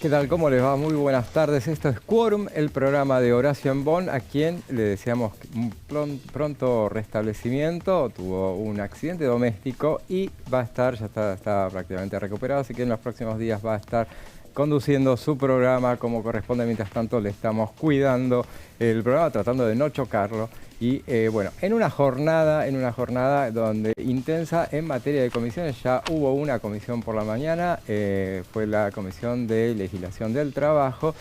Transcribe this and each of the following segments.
¿Qué tal? ¿Cómo les va? Muy buenas tardes. Esto es Quórum, el programa de Horacio Embón, a quien le deseamos un pronto restablecimiento. Tuvo un accidente doméstico y va a estar, ya está prácticamente recuperado, así que en los próximos días va a estar conduciendo su programa como corresponde. Mientras tanto le estamos cuidando el programa, tratando de no chocarlo. Y bueno, en una jornada donde intensa en materia de comisiones. Ya hubo una comisión por la mañana, fue la Comisión de Legislación del Trabajo.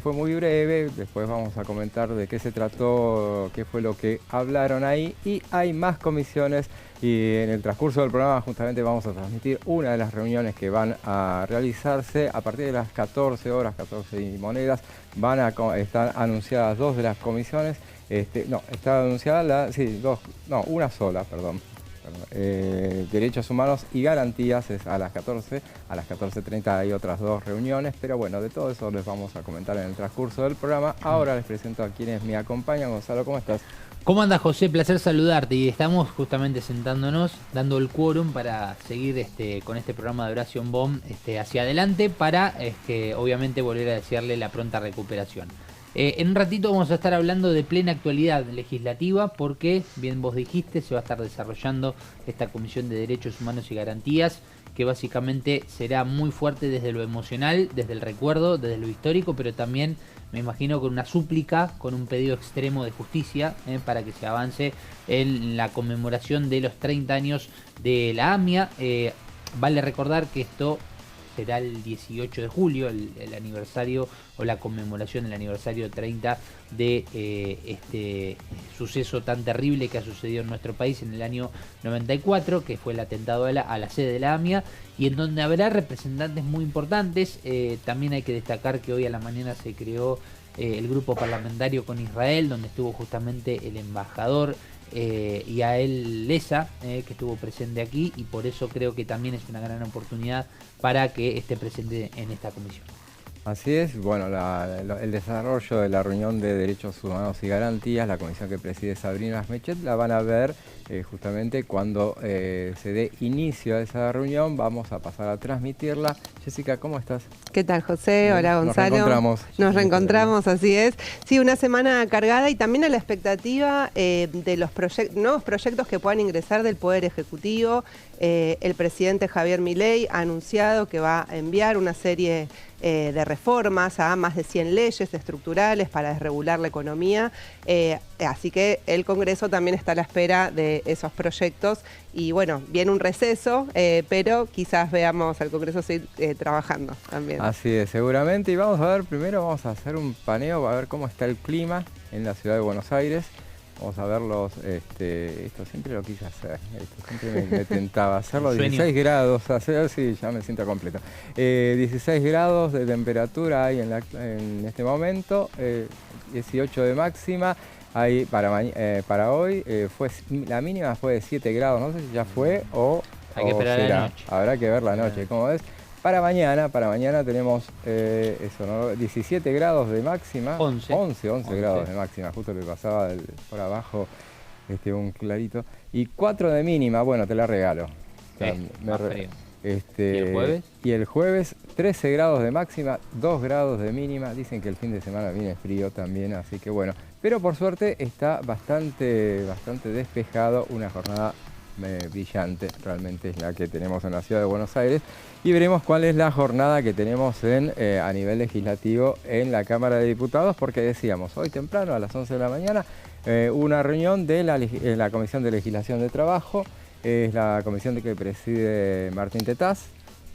Fue muy breve, después vamos a comentar de qué se trató, qué fue lo que hablaron ahí. Y hay más comisiones y en el transcurso del programa justamente vamos a transmitir una de las reuniones que van a realizarse a partir de las 14 horas, 14 y monedas. Están anunciadas dos de las comisiones. Está anunciada una sola, perdón. Derechos humanos y garantías es a las 14, a las 14:30 hay otras dos reuniones, pero bueno, de todo eso les vamos a comentar en el transcurso del programa. Ahora les presento a quienes me acompañan. Gonzalo, ¿cómo estás? ¿Cómo andas, José? Placer saludarte. Y estamos justamente sentándonos, dando el quórum para seguir con este programa de Horacio Embón hacia adelante para obviamente volver a desearle la pronta recuperación. En un ratito vamos a estar hablando de plena actualidad legislativa porque, bien vos dijiste, se va a estar desarrollando esta Comisión de Derechos Humanos y Garantías, que básicamente será muy fuerte desde lo emocional, desde el recuerdo, desde lo histórico, pero también, me imagino, con una súplica, con un pedido extremo de justicia para que se avance en la conmemoración de los 30 años de la AMIA. Vale recordar que esto será el 18 de julio, el aniversario o la conmemoración del aniversario 30 de este suceso tan terrible que ha sucedido en nuestro país en el año 94, que fue el atentado a la sede de la AMIA, y en donde habrá representantes muy importantes. También hay que destacar que hoy a la mañana se creó el grupo parlamentario con Israel, donde estuvo justamente el embajador Yael Leza, que estuvo presente aquí, y por eso creo que también es una gran oportunidad para que esté presente en esta comisión. Así es, bueno, el desarrollo de la reunión de Derechos Humanos y Garantías, la comisión que preside Sabrina Smechet, la van a ver justamente cuando se dé inicio a esa reunión. Vamos a pasar a transmitirla. Jessica, ¿cómo estás? ¿Qué tal, José? Bien. Hola, Gonzalo. Nos reencontramos, así es. Sí, una semana cargada y también a la expectativa de los nuevos proyectos que puedan ingresar del Poder Ejecutivo. El presidente Javier Milei ha anunciado que va a enviar una serie de reformas a más de 100 leyes estructurales para desregular la economía. Así que el Congreso también está a la espera de esos proyectos. Y bueno, viene un receso, pero quizás veamos al Congreso seguir trabajando también. Así es, seguramente. Y vamos a ver, primero vamos a hacer un paneo, a ver cómo está el clima en la ciudad de Buenos Aires. Vamos a verlos, esto siempre lo quise hacer, esto siempre me tentaba hacerlo. 16 grados, sí, ya me siento completo. 16 grados de temperatura hay en este momento, 18 de máxima. Hay para hoy, la mínima fue de 7 grados, no sé si ya fue o hay que esperar será. la noche. Habrá que ver la noche, ¿cómo ves? Para mañana tenemos 17 grados de máxima, 11 grados de máxima, justo le pasaba por abajo un clarito, y 4 de mínima. Bueno, te la regalo. ¿Y el jueves? Y el jueves 13 grados de máxima, 2 grados de mínima. Dicen que el fin de semana viene frío también, así que bueno. Pero por suerte está bastante despejado, una jornada brillante, realmente es la que tenemos en la ciudad de Buenos Aires. Y veremos cuál es la jornada que tenemos a nivel legislativo en la Cámara de Diputados, porque decíamos, hoy temprano a las 11 de la mañana, una reunión de la Comisión de Legislación de Trabajo, es la comisión que preside Martín Tetaz.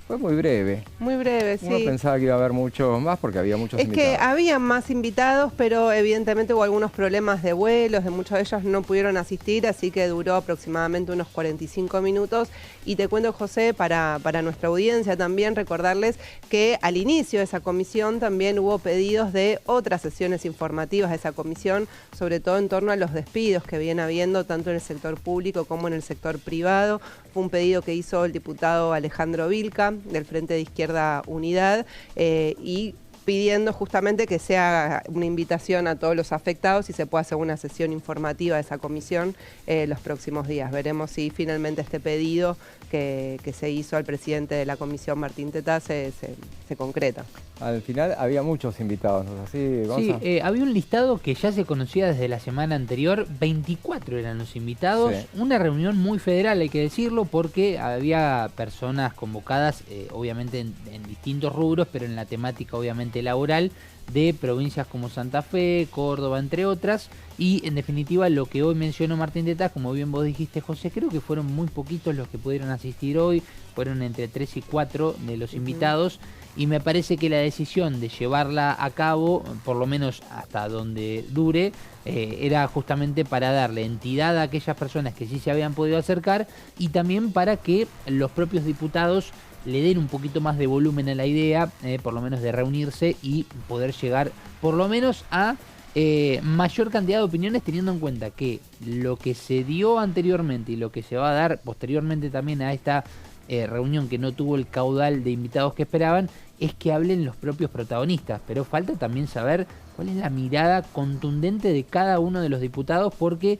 Fue muy breve. Muy breve, sí. Uno pensaba que iba a haber muchos más porque había muchos invitados. Es que había más invitados, pero evidentemente hubo algunos problemas de vuelos, de muchos de ellos no pudieron asistir, así que duró aproximadamente unos 45 minutos. Y te cuento, José, para nuestra audiencia también recordarles que al inicio de esa comisión también hubo pedidos de otras sesiones informativas de esa comisión, sobre todo en torno a los despidos que viene habiendo tanto en el sector público como en el sector privado. Fue un pedido que hizo el diputado Alejandro Vilca, del Frente de Izquierda Unidad, y pidiendo justamente que sea una invitación a todos los afectados y se pueda hacer una sesión informativa de esa comisión los próximos días. Veremos si finalmente este pedido que se hizo al presidente de la comisión, Martín Tetaz, se concreta. Al final había muchos invitados, ¿no es así, Gonza? Sí, había un listado que ya se conocía desde la semana anterior, 24 eran los invitados, Sí. Una reunión muy federal, hay que decirlo, porque había personas convocadas, obviamente en distintos rubros, pero en la temática obviamente laboral, de provincias como Santa Fe, Córdoba, entre otras, y en definitiva lo que hoy mencionó Martín Tetaz, como bien vos dijiste, José, creo que fueron muy poquitos los que pudieron asistir hoy, fueron entre 3 y 4 de los invitados, y me parece que la decisión de llevarla a cabo, por lo menos hasta donde dure, era justamente para darle entidad a aquellas personas que sí se habían podido acercar y también para que los propios diputados le den un poquito más de volumen a la idea, por lo menos de reunirse y poder llegar por lo menos a mayor cantidad de opiniones, teniendo en cuenta que lo que se dio anteriormente y lo que se va a dar posteriormente también a esta reunión que no tuvo el caudal de invitados que esperaban, es que hablen los propios protagonistas, pero falta también saber cuál es la mirada contundente de cada uno de los diputados, porque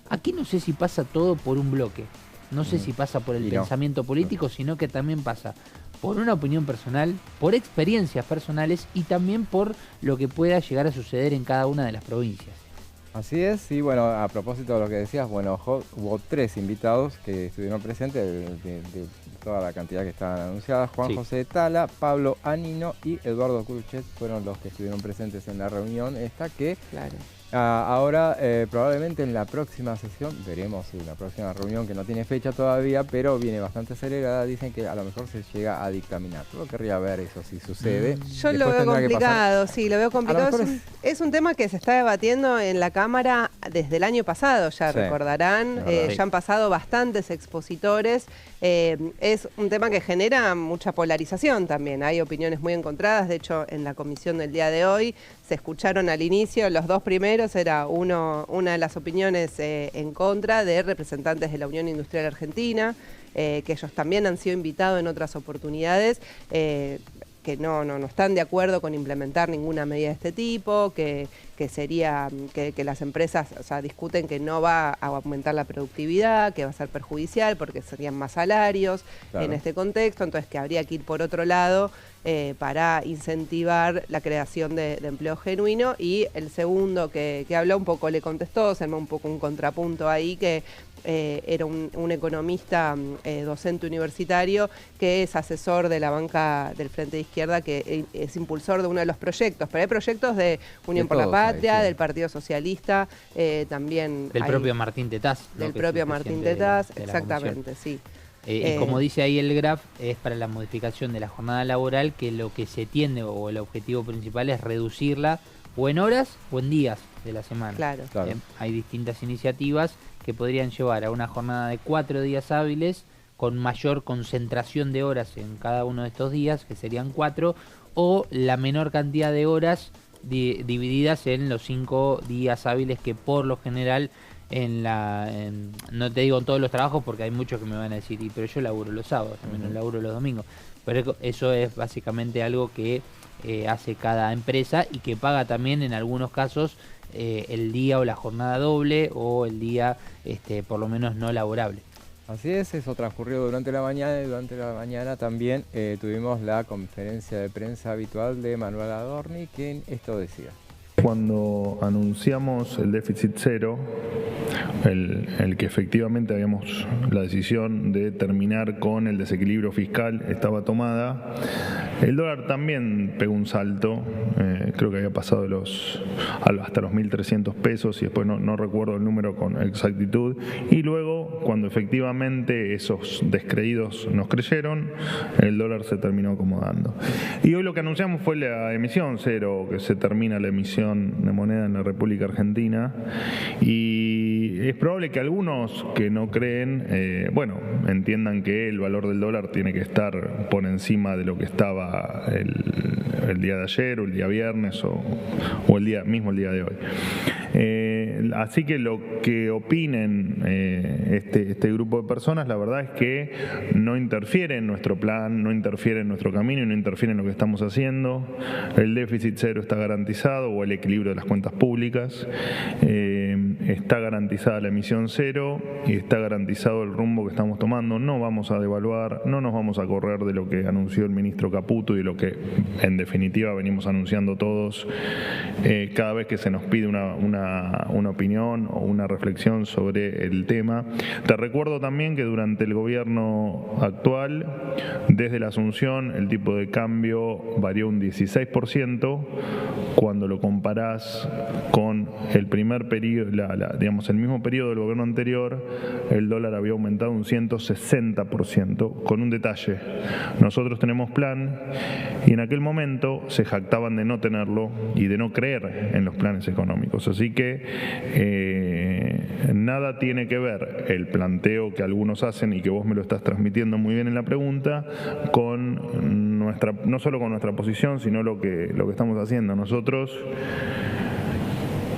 aquí no sé si pasa todo por un bloque, no sé si pasa por el pensamiento político, sino que también pasa por una opinión personal, por experiencias personales y también por lo que pueda llegar a suceder en cada una de las provincias. Así es, y bueno, a propósito de lo que decías, bueno, hubo 3 invitados que estuvieron presentes de toda la cantidad que estaban anunciadas. Juan José Tala, Pablo Anino y Eduardo Cruchet fueron los que estuvieron presentes en la reunión esta que ahora probablemente en la próxima sesión, veremos si la próxima reunión que no tiene fecha todavía, pero viene bastante acelerada, dicen que a lo mejor se llega a dictaminar. Yo querría ver eso si sucede. Yo lo veo complicado, sí, lo veo complicado. Es un tema que se está debatiendo en la Cámara desde el año pasado, ya recordarán, ya han pasado bastantes expositores. Es un tema que genera mucha polarización también, hay opiniones muy encontradas, de hecho en la comisión del día de hoy se escucharon al inicio, los 2 primeros era una de las opiniones en contra de representantes de la Unión Industrial Argentina, que ellos también han sido invitados en otras oportunidades, que no están de acuerdo con implementar ninguna medida de este tipo, que sería que las empresas, o sea, discuten que no va a aumentar la productividad, que va a ser perjudicial porque serían más salarios en este contexto, entonces que habría que ir por otro lado para incentivar la creación de empleo genuino. Y el segundo que habló un poco le contestó, se armó un poco un contrapunto ahí, que era un economista docente universitario que es asesor de la banca del Frente de Izquierda, que es impulsor de uno de los proyectos, pero hay proyectos de Unión por la Patria, del Partido Socialista, también del propio Martín Tetaz. Del propio Martín Tetaz, exactamente, sí. Y como dice ahí el GRAF, es para la modificación de la jornada laboral, que lo que se tiende o el objetivo principal es reducirla o en horas o en días de la semana. Claro. Hay distintas iniciativas que podrían llevar a una jornada de 4 días hábiles con mayor concentración de horas en cada uno de estos días, que serían 4, o la menor cantidad de horas divididas en los 5 días hábiles que por lo general no te digo en todos los trabajos porque hay muchos que me van a decir, pero yo laburo los sábados, también no laburo los domingos, pero eso es básicamente algo que hace cada empresa y que paga también en algunos casos el día o la jornada doble o el día por lo menos no laborable. Así es, eso transcurrió durante la mañana y durante la mañana también tuvimos la conferencia de prensa habitual de Manuel Adorni, quien esto decía. Cuando anunciamos el déficit cero, el que efectivamente habíamos la decisión de terminar con el desequilibrio fiscal estaba tomada, el dólar también pegó un salto, creo que había pasado hasta los 1.300 pesos y después no recuerdo el número con exactitud, y luego cuando efectivamente esos descreídos nos creyeron, el dólar se terminó acomodando. Y hoy lo que anunciamos fue la emisión cero, que se termina la emisión de moneda en la República Argentina, y es probable que algunos que no creen, entiendan que el valor del dólar tiene que estar por encima de lo que estaba el día de ayer o el día viernes o el día de hoy. Así que lo que opinen este grupo de personas, la verdad es que no interfiere en nuestro plan, no interfiere en nuestro camino y no interfiere en lo que estamos haciendo. El déficit cero está garantizado, o el equilibrio de las cuentas públicas. Está garantizada la emisión cero y está garantizado el rumbo que estamos tomando. No vamos a devaluar, no nos vamos a correr de lo que anunció el ministro Caputo y de lo que en definitiva venimos anunciando todos cada vez que se nos pide una opinión o una reflexión sobre el tema. Te recuerdo también que durante el gobierno actual, desde la Asunción, el tipo de cambio varió un 16%. Cuando lo comparás con el primer periodo, digamos el mismo periodo del gobierno anterior, el dólar había aumentado un 160%, con un detalle. Nosotros tenemos plan y en aquel momento se jactaban de no tenerlo y de no creer en los planes económicos. Así que nada tiene que ver el planteo que algunos hacen y que vos me lo estás transmitiendo muy bien en la pregunta con no solo con nuestra posición, sino lo que estamos haciendo. Nosotros,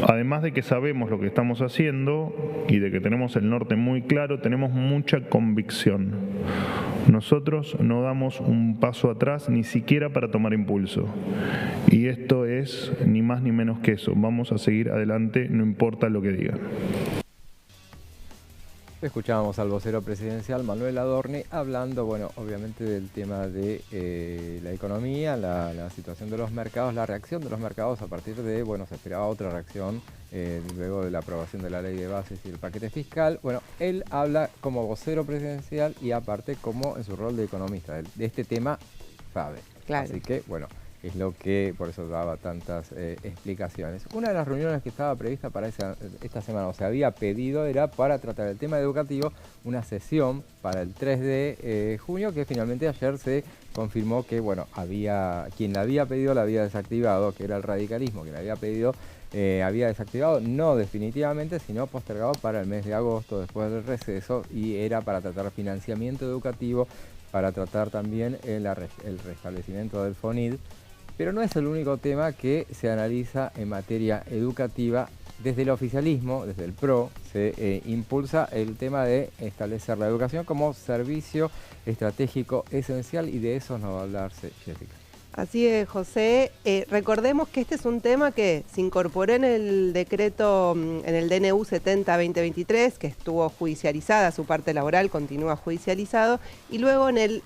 además de que sabemos lo que estamos haciendo y de que tenemos el norte muy claro, tenemos mucha convicción. Nosotros no damos un paso atrás ni siquiera para tomar impulso. Y esto es ni más ni menos que eso. Vamos a seguir adelante, no importa lo que digan. Escuchábamos al vocero presidencial, Manuel Adorni, hablando, bueno, obviamente del tema de la economía, la situación de los mercados, la reacción de los mercados a partir de, bueno, se esperaba otra reacción luego de la aprobación de la ley de bases y el paquete fiscal. Bueno, él habla como vocero presidencial y aparte como en su rol de economista. De este tema sabe. Claro. Así que, bueno, es lo que por eso daba tantas explicaciones. Una de las reuniones que estaba prevista para esta semana, o se había pedido, era para tratar el tema educativo, una sesión para el 3 de junio, que finalmente ayer se confirmó que, bueno, quien la había pedido la había desactivado, que era el radicalismo, que la había pedido, había desactivado, no definitivamente, sino postergado para el mes de agosto, después del receso, y era para tratar financiamiento educativo, para tratar también el restablecimiento del FONID. Pero no es el único tema que se analiza en materia educativa. Desde el oficialismo, desde el PRO, se impulsa el tema de establecer la educación como servicio estratégico esencial, y de eso nos va a hablar Jessica. Así es, José. Recordemos que este es un tema que se incorporó en el decreto, en el DNU 70-2023, que estuvo judicializada, su parte laboral continúa judicializado, y luego en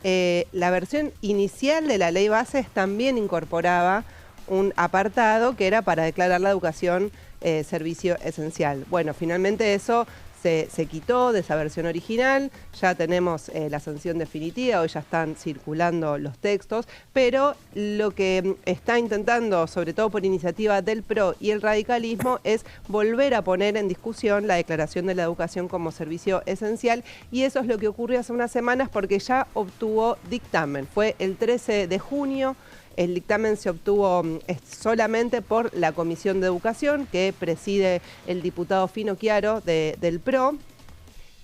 la versión inicial de la ley bases también incorporaba un apartado que era para declarar la educación servicio esencial. Bueno, finalmente eso se quitó de esa versión original, ya tenemos la sanción definitiva, hoy ya están circulando los textos, pero lo que está intentando, sobre todo por iniciativa del PRO y el radicalismo, es volver a poner en discusión la declaración de la educación como servicio esencial, y eso es lo que ocurrió hace unas semanas porque ya obtuvo dictamen. Fue el 13 de junio. El dictamen se obtuvo solamente por la Comisión de Educación, que preside el diputado Fino Chiaro del PRO,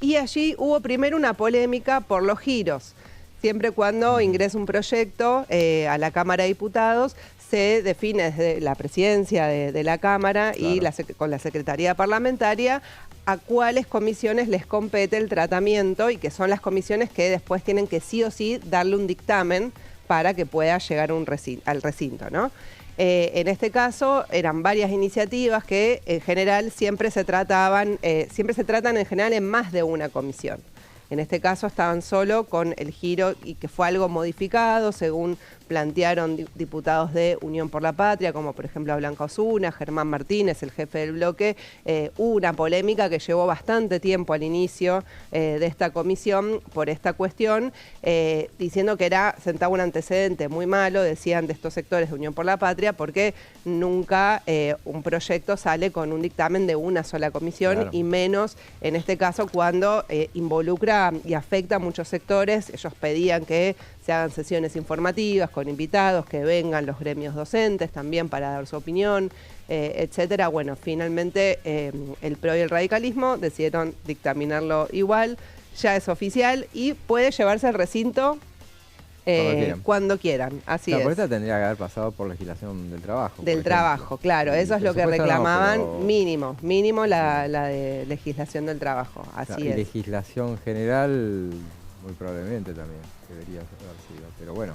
y allí hubo primero una polémica por los giros. Siempre cuando ingresa un proyecto a la Cámara de Diputados, se define desde la presidencia de la Cámara, claro, y con la Secretaría Parlamentaria a cuáles comisiones les compete el tratamiento, y que son las comisiones que después tienen que sí o sí darle un dictamen para que pueda llegar al recinto, ¿no? En este caso eran varias iniciativas que en general siempre se tratan en general en más de una comisión. En este caso estaban solo con el giro, y que fue algo modificado según plantearon diputados de Unión por la Patria, como por ejemplo Blanca Osuna, Germán Martínez, el jefe del bloque. Hubo una polémica que llevó bastante tiempo al inicio de esta comisión por esta cuestión, diciendo que sentaba un antecedente muy malo, decían de estos sectores de Unión por la Patria, porque nunca un proyecto sale con un dictamen de una sola comisión, claro, y menos en este caso cuando involucra y afecta a muchos sectores. Ellos pedían que se hagan sesiones informativas con invitados, que vengan los gremios docentes también para dar su opinión, etcétera. Bueno, finalmente el PRO y el radicalismo decidieron dictaminarlo igual, ya es oficial y puede llevarse al recinto cuando quieran. Así es. Por eso tendría que haber pasado por legislación del trabajo. Del trabajo, claro. Eso es lo que reclamaban, pero... mínimo la de legislación del trabajo. Así es. Y legislación general, muy probablemente también debería haber sido. Pero bueno.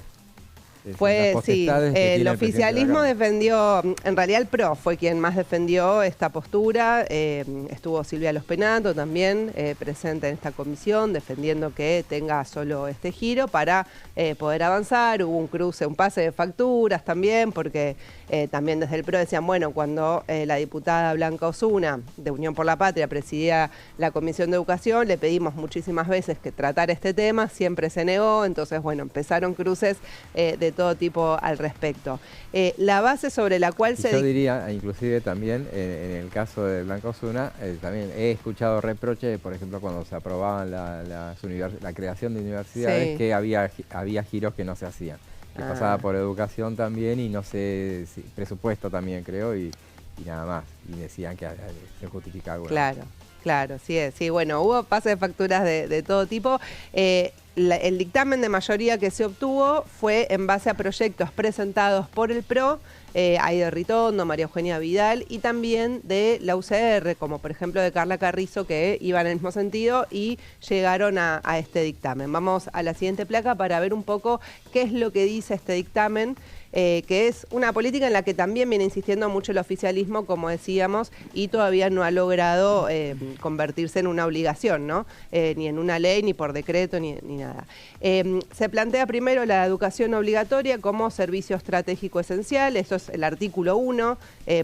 Fue, sí, el oficialismo defendió, en realidad el PRO fue quien más defendió esta postura, estuvo Silvia Lospenato también presente en esta comisión, defendiendo que tenga solo este giro para poder avanzar. Hubo un cruce, un pase de facturas también, porque también desde el PRO decían, bueno, cuando la diputada Blanca Osuna, de Unión por la Patria, presidía la Comisión de Educación, le pedimos muchísimas veces que tratara este tema, siempre se negó, entonces, bueno, empezaron cruces de todo tipo al respecto. La base sobre la cual yo diría, inclusive también, en el caso de Blanca Osuna, también he escuchado reproches, por ejemplo, cuando se aprobaban la creación de universidades, sí, que había giros que no se hacían. Que pasaba por educación también y no sé, presupuesto también creo, y nada más. Y decían que se justificaba alguna. Claro, sí, bueno, hubo pases de facturas de todo tipo. El dictamen de mayoría que se obtuvo fue en base a proyectos presentados por el PRO, Aida Ritondo, María Eugenia Vidal, y también de la UCR, como por ejemplo de Carla Carrizo, que iban en el mismo sentido y llegaron a este dictamen. Vamos a la siguiente placa para ver un poco qué es lo que dice este dictamen, que es una política en la que también viene insistiendo mucho el oficialismo, como decíamos, y todavía no ha logrado convertirse en una obligación, ¿no? Ni en una ley, ni por decreto, ni nada. Se plantea primero la educación obligatoria como servicio estratégico esencial, eso es el artículo 1,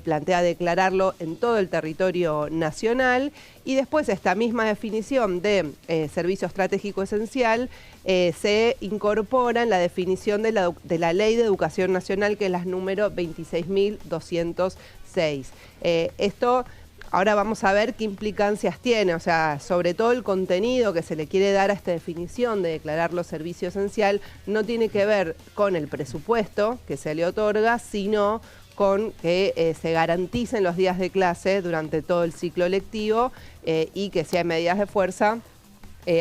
plantea declararlo en todo el territorio nacional, y después esta misma definición de servicio estratégico esencial se incorpora en la definición de la Ley de Educación Nacional, que es la número 26.206. Esto, ahora vamos a ver qué implicancias tiene, o sea, sobre todo el contenido que se le quiere dar a esta definición de declararlo servicio esencial no tiene que ver con el presupuesto que se le otorga, sino con que se garanticen los días de clase durante todo el ciclo lectivo y que si hay medidas de fuerza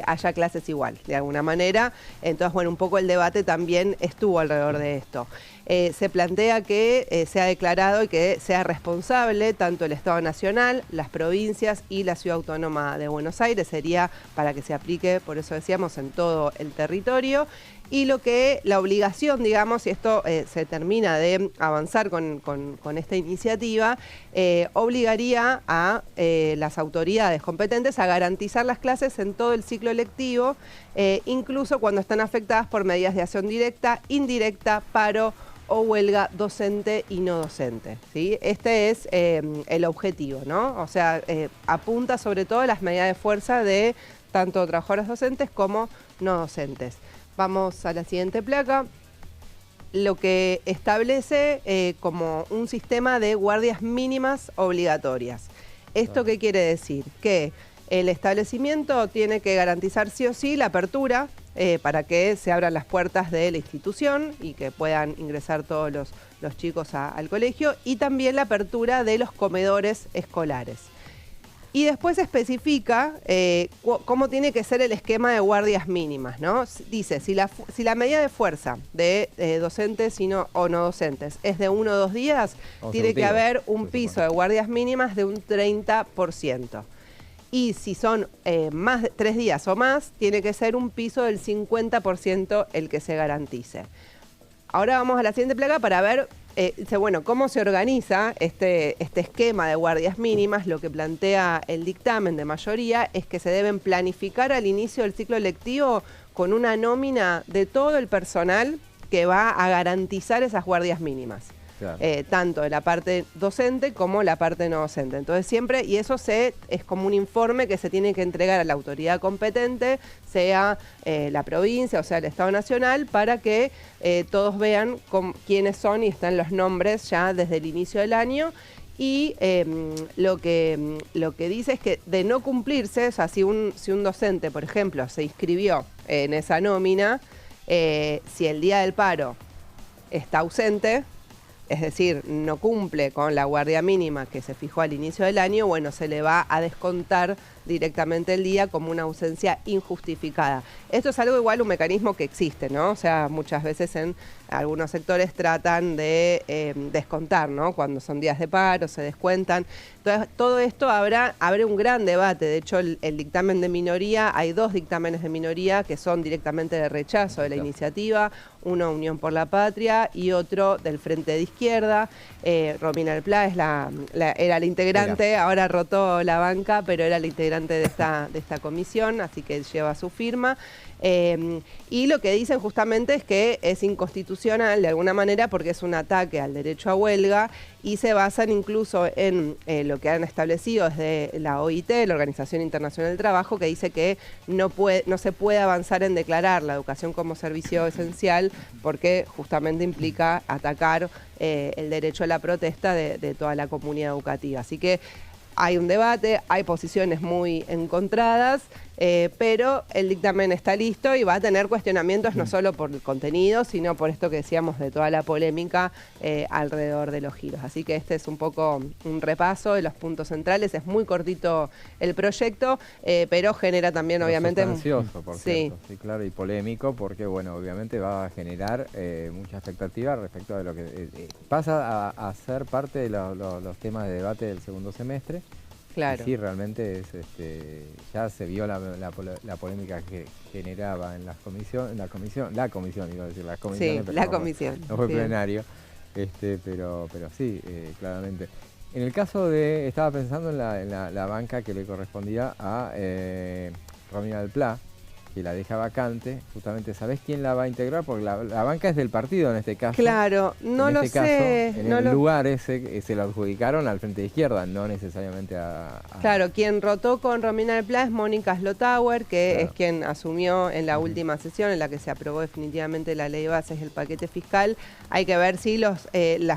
haya clases igual, de alguna manera. Entonces, bueno, un poco el debate también estuvo alrededor de esto. Se plantea que sea declarado y que sea responsable tanto el Estado Nacional, las provincias y la Ciudad Autónoma de Buenos Aires. Sería para que se aplique, por eso decíamos, en todo el territorio. Y la obligación, digamos, y esto se termina de avanzar con esta iniciativa, obligaría a las autoridades competentes a garantizar las clases en todo el ciclo lectivo, incluso cuando están afectadas por medidas de acción directa, indirecta, paro o huelga docente y no docente, ¿sí? Este es el objetivo, ¿no? O sea, apunta sobre todo a las medidas de fuerza de tanto trabajadores docentes como no docentes. Vamos a la siguiente placa. Lo que establece como un sistema de guardias mínimas obligatorias. ¿Esto qué quiere decir? Que el establecimiento tiene que garantizar sí o sí la apertura para que se abran las puertas de la institución y que puedan ingresar todos los chicos al colegio, y también la apertura de los comedores escolares. Y después especifica cómo tiene que ser el esquema de guardias mínimas, ¿no? Dice, si la medida de fuerza de docentes o no docentes es de 1 o 2 días, tiene que haber un piso de guardias mínimas de un 30%. Y si son más de 3 días o más, tiene que ser un piso del 50% el que se garantice. Ahora vamos a la siguiente placa para ver bueno, cómo se organiza este esquema de guardias mínimas. Lo que plantea el dictamen de mayoría es que se deben planificar al inicio del ciclo lectivo con una nómina de todo el personal que va a garantizar esas guardias mínimas. Claro. Tanto de la parte docente como la parte no docente. Entonces siempre, y eso es como un informe que se tiene que entregar a la autoridad competente, sea la provincia o sea el Estado Nacional, para que todos vean quiénes son y están los nombres ya desde el inicio del año. Y lo que dice es que de no cumplirse, o sea, si un docente, por ejemplo, se inscribió en esa nómina, si el día del paro está ausente, es decir, no cumple con la guardia mínima que se fijó al inicio del año, bueno, se le va a descontar directamente el día como una ausencia injustificada. Esto es algo igual, un mecanismo que existe, ¿no? O sea, muchas veces en algunos sectores tratan de descontar, ¿no? Cuando son días de paro, se descuentan. Entonces, todo esto abre un gran debate. De hecho, el dictamen de minoría, hay 2 dictámenes de minoría que son directamente de rechazo de la iniciativa, uno Unión por la Patria y otro del Frente de Izquierda. Romina del Pla era la integrante, ahora rotó la banca, pero era la integrante de esta comisión, así que lleva su firma. Y lo que dicen justamente es que es inconstitucional de alguna manera porque es un ataque al derecho a huelga y se basan incluso en lo que han establecido desde la OIT, la Organización Internacional del Trabajo, que dice que no se puede avanzar en declarar la educación como servicio esencial porque justamente implica atacar el derecho a la protesta de toda la comunidad educativa. Así que hay un debate, hay posiciones muy encontradas, pero el dictamen está listo y va a tener cuestionamientos no solo por el contenido, sino por esto que decíamos de toda la polémica alrededor de los giros. Así que este es un poco un repaso de los puntos centrales. Es muy cortito el proyecto, pero genera también obviamente... Sustancioso, por cierto, sí, claro, y polémico, porque bueno, obviamente va a generar mucha expectativa respecto de lo que pasa a ser parte de los temas de debate del segundo semestre. Claro. Y sí, realmente ya se vio la polémica que generaba en las comisiones, iba a decir, las comisiones, sí, pero la comisión. No fue plenario, pero sí, claramente. En el caso estaba pensando en la banca que le correspondía a Romina del Pla, que la deja vacante, justamente, ¿sabés quién la va a integrar? Porque la banca es del partido en este caso. Claro, no lo sé. En el lugar ese se lo adjudicaron al Frente de Izquierda, no necesariamente a... Claro, quien rotó con Romina del Pla es Mónica Slotauer, que es quien asumió en la última sesión en la que se aprobó definitivamente la ley de bases y el paquete fiscal. Hay que ver si los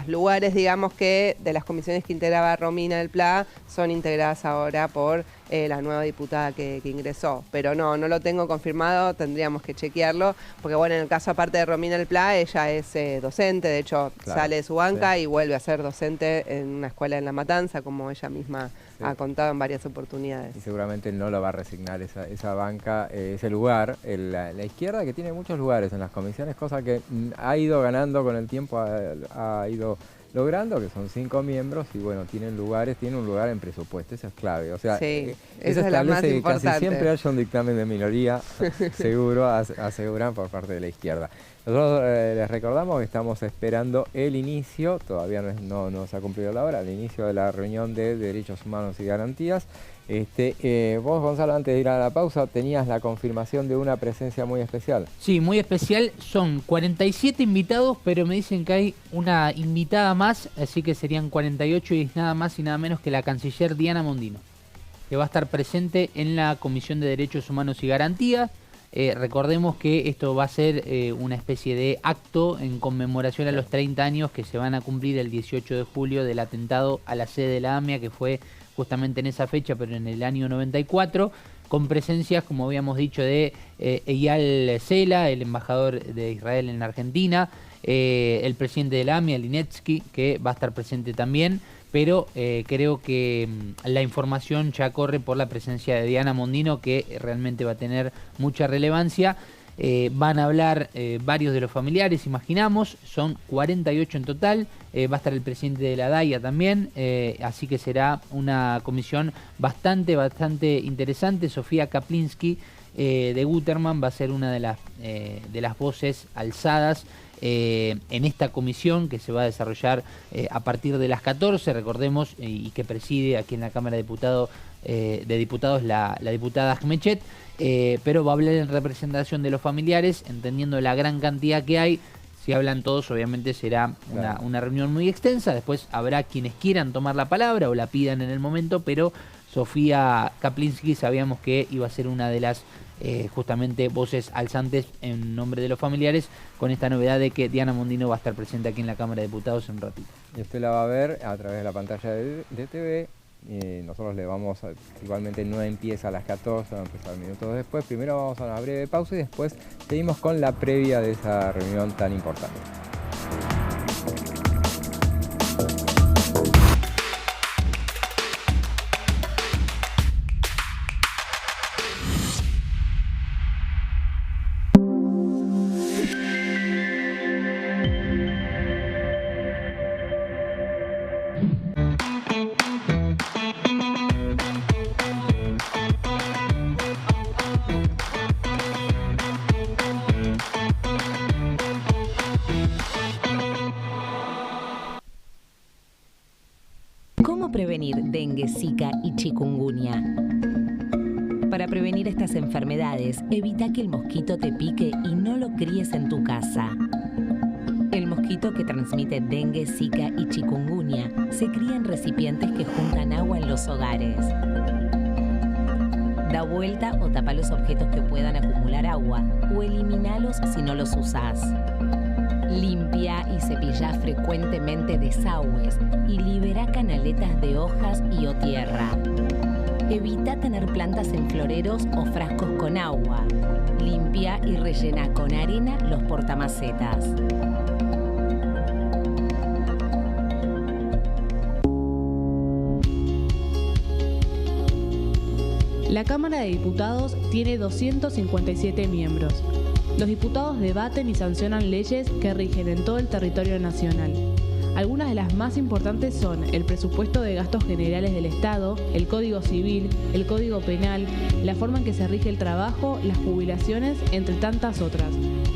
lugares, digamos, que de las comisiones que integraba Romina del Pla son integradas ahora por la nueva diputada que ingresó. Pero no lo tengo confirmado, tendríamos que chequearlo, porque bueno, en el caso aparte de Romina del Pla, ella es docente, de hecho sale de su banca y vuelve a ser docente en una escuela en La Matanza, como ella misma ha contado en varias oportunidades. Y seguramente no lo va a resignar esa banca, ese lugar, la izquierda, que tiene muchos lugares en las comisiones, cosa que ha ido ganando con el tiempo, ha ido logrando, que son 5 miembros y bueno, tienen un lugar en presupuesto, eso es clave. O sea, sí, eso establece que casi siempre haya un dictamen de minoría, seguro, aseguran por parte de la izquierda. Nosotros les recordamos que estamos esperando el inicio, todavía no se ha cumplido la hora, el inicio de la reunión de Derechos Humanos y Garantías. Vos, Gonzalo, antes de ir a la pausa, tenías la confirmación de una presencia muy especial. Sí, muy especial. Son 47 invitados, pero me dicen que hay una invitada más, así que serían 48 y es nada más y nada menos que la canciller Diana Mondino, que va a estar presente en la Comisión de Derechos Humanos y Garantías. Recordemos que esto va a ser una especie de acto en conmemoración a los 30 años que se van a cumplir el 18 de julio del atentado a la sede de la AMIA, que fue justamente en esa fecha, pero en el año 94, con presencias, como habíamos dicho, de Eyal Sela, el embajador de Israel en Argentina, el presidente de la AMIA, Linetsky, que va a estar presente también, pero creo que la información ya corre por la presencia de Diana Mondino, que realmente va a tener mucha relevancia. Van a hablar varios de los familiares, imaginamos, son 48 en total, va a estar el presidente de la DAIA también, así que será una comisión bastante interesante. Sofía Kaplinsky de Guterman va a ser una de las voces alzadas en esta comisión que se va a desarrollar a partir de las 14, recordemos, y que preside aquí en la Cámara de Diputados la diputada Ahmechet, pero va a hablar en representación de los familiares, entendiendo la gran cantidad que hay. Si hablan todos, obviamente será una reunión muy extensa. Después habrá quienes quieran tomar la palabra o la pidan en el momento, pero Sofía Kaplinsky sabíamos que iba a ser una de las justamente voces alzantes en nombre de los familiares, con esta novedad de que Diana Mondino va a estar presente aquí en la Cámara de Diputados en un ratito. Y usted la va a ver a través de la pantalla de TV. Nosotros igualmente no empieza a las 14, va a empezar minutos después. Primero vamos a una breve pausa y después seguimos con la previa de esa reunión tan importante. dengue, zika y chikungunya. Para prevenir estas enfermedades, evita que el mosquito te pique y no lo críes en tu casa. El mosquito que transmite dengue, zika y chikungunya se cría en recipientes que juntan agua en los hogares. Da vuelta o tapa los objetos que puedan acumular agua o elimínalos si no los usás. Limpia y cepilla frecuentemente desagües y libera canaletas de hojas y o tierra. Evita tener plantas en floreros o frascos con agua. Limpia y rellena con arena los portamacetas. La Cámara de Diputados tiene 257 miembros. Los diputados debaten y sancionan leyes que rigen en todo el territorio nacional. Algunas de las más importantes son el presupuesto de gastos generales del Estado, el Código Civil, el Código Penal, la forma en que se rige el trabajo, las jubilaciones, entre tantas otras.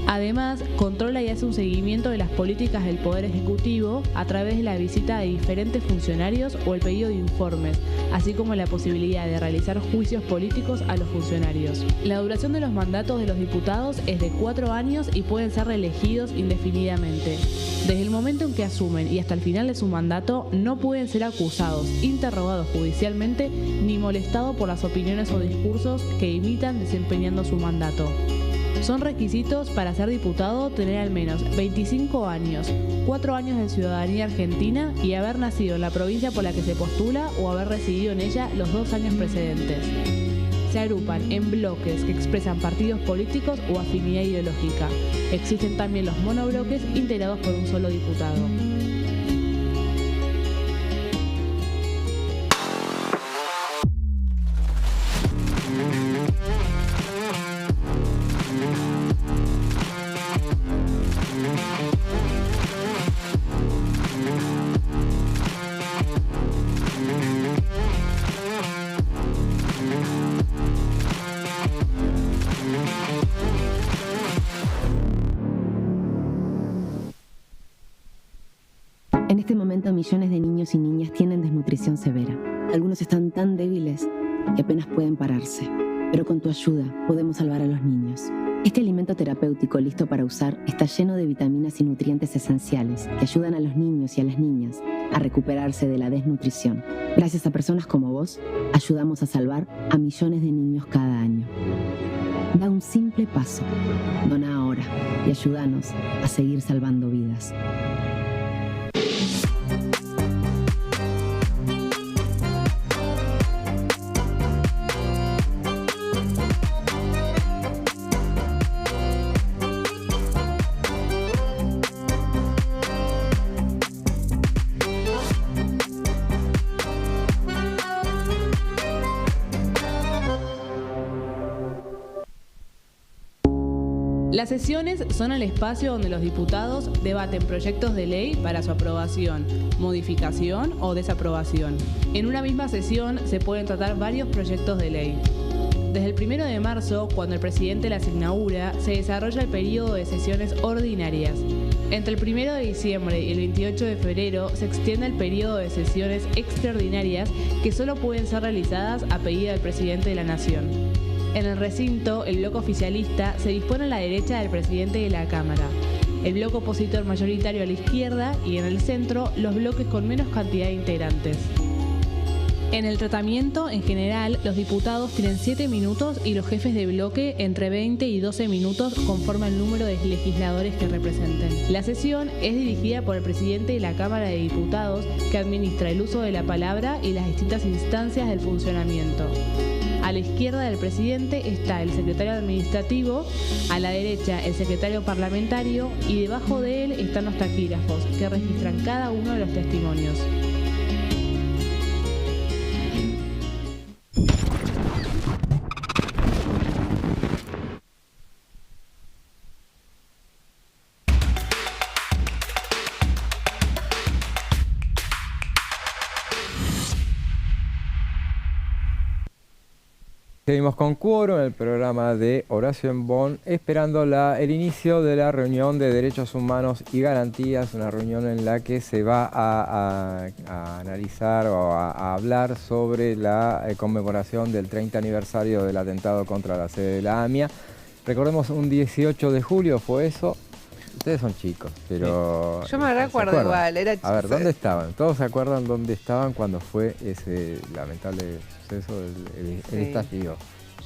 Además, controla y hace un seguimiento de las políticas del Poder Ejecutivo a través de la visita de diferentes funcionarios o el pedido de informes, así como la posibilidad de realizar juicios políticos a los funcionarios. La duración de los mandatos de los diputados es de 4 años y pueden ser reelegidos indefinidamente. Desde el momento en que asumen y hasta el final de su mandato, no pueden ser acusados, interrogados judicialmente, ni molestados por las opiniones o discursos que imitan desempeñando su mandato. Son requisitos para ser diputado tener al menos 25 años, 4 años de ciudadanía argentina y haber nacido en la provincia por la que se postula o haber residido en ella los 2 años precedentes. Se agrupan en bloques que expresan partidos políticos o afinidad ideológica. Existen también los monobloques integrados por un solo diputado. En este momento, millones de niños y niñas tienen desnutrición severa. Algunos están tan débiles que apenas pueden pararse. Pero con tu ayuda podemos salvar a los niños. Este alimento terapéutico listo para usar está lleno de vitaminas y nutrientes esenciales que ayudan a los niños y a las niñas a recuperarse de la desnutrición. Gracias a personas como vos, ayudamos a salvar a millones de niños cada año. Da un simple paso. Dona ahora y ayúdanos a seguir salvando vidas. Las sesiones son el espacio donde los diputados debaten proyectos de ley para su aprobación, modificación o desaprobación. En una misma sesión se pueden tratar varios proyectos de ley. Desde el 1 de marzo, cuando el presidente las inaugura, se desarrolla el periodo de sesiones ordinarias. Entre el 1 de diciembre y el 28 de febrero se extiende el periodo de sesiones extraordinarias que solo pueden ser realizadas a pedido del presidente de la Nación. En el recinto, el bloque oficialista se dispone a la derecha del presidente de la Cámara, el bloque opositor mayoritario a la izquierda y en el centro los bloques con menos cantidad de integrantes. En el tratamiento, en general, los diputados tienen 7 minutos y los jefes de bloque entre 20 y 12 minutos conforme al número de legisladores que representen. La sesión es dirigida por el presidente de la Cámara de Diputados, que administra el uso de la palabra y las distintas instancias del funcionamiento. A la izquierda del presidente está el secretario administrativo, a la derecha el secretario parlamentario y debajo de él están los taquígrafos, que registran cada uno de los testimonios. Seguimos con Quórum, el programa de Horacio en Bonn, esperando el inicio de la reunión de Derechos Humanos y Garantías, una reunión en la que se va a analizar o a hablar sobre la conmemoración del 30 aniversario del atentado contra la sede de la AMIA. Recordemos, un 18 de julio fue eso. Ustedes son chicos, pero... Yo me recuerdo igual, era chico. A ver, ¿dónde estaban? ¿Todos se acuerdan dónde estaban cuando fue ese lamentable suceso, el estallido?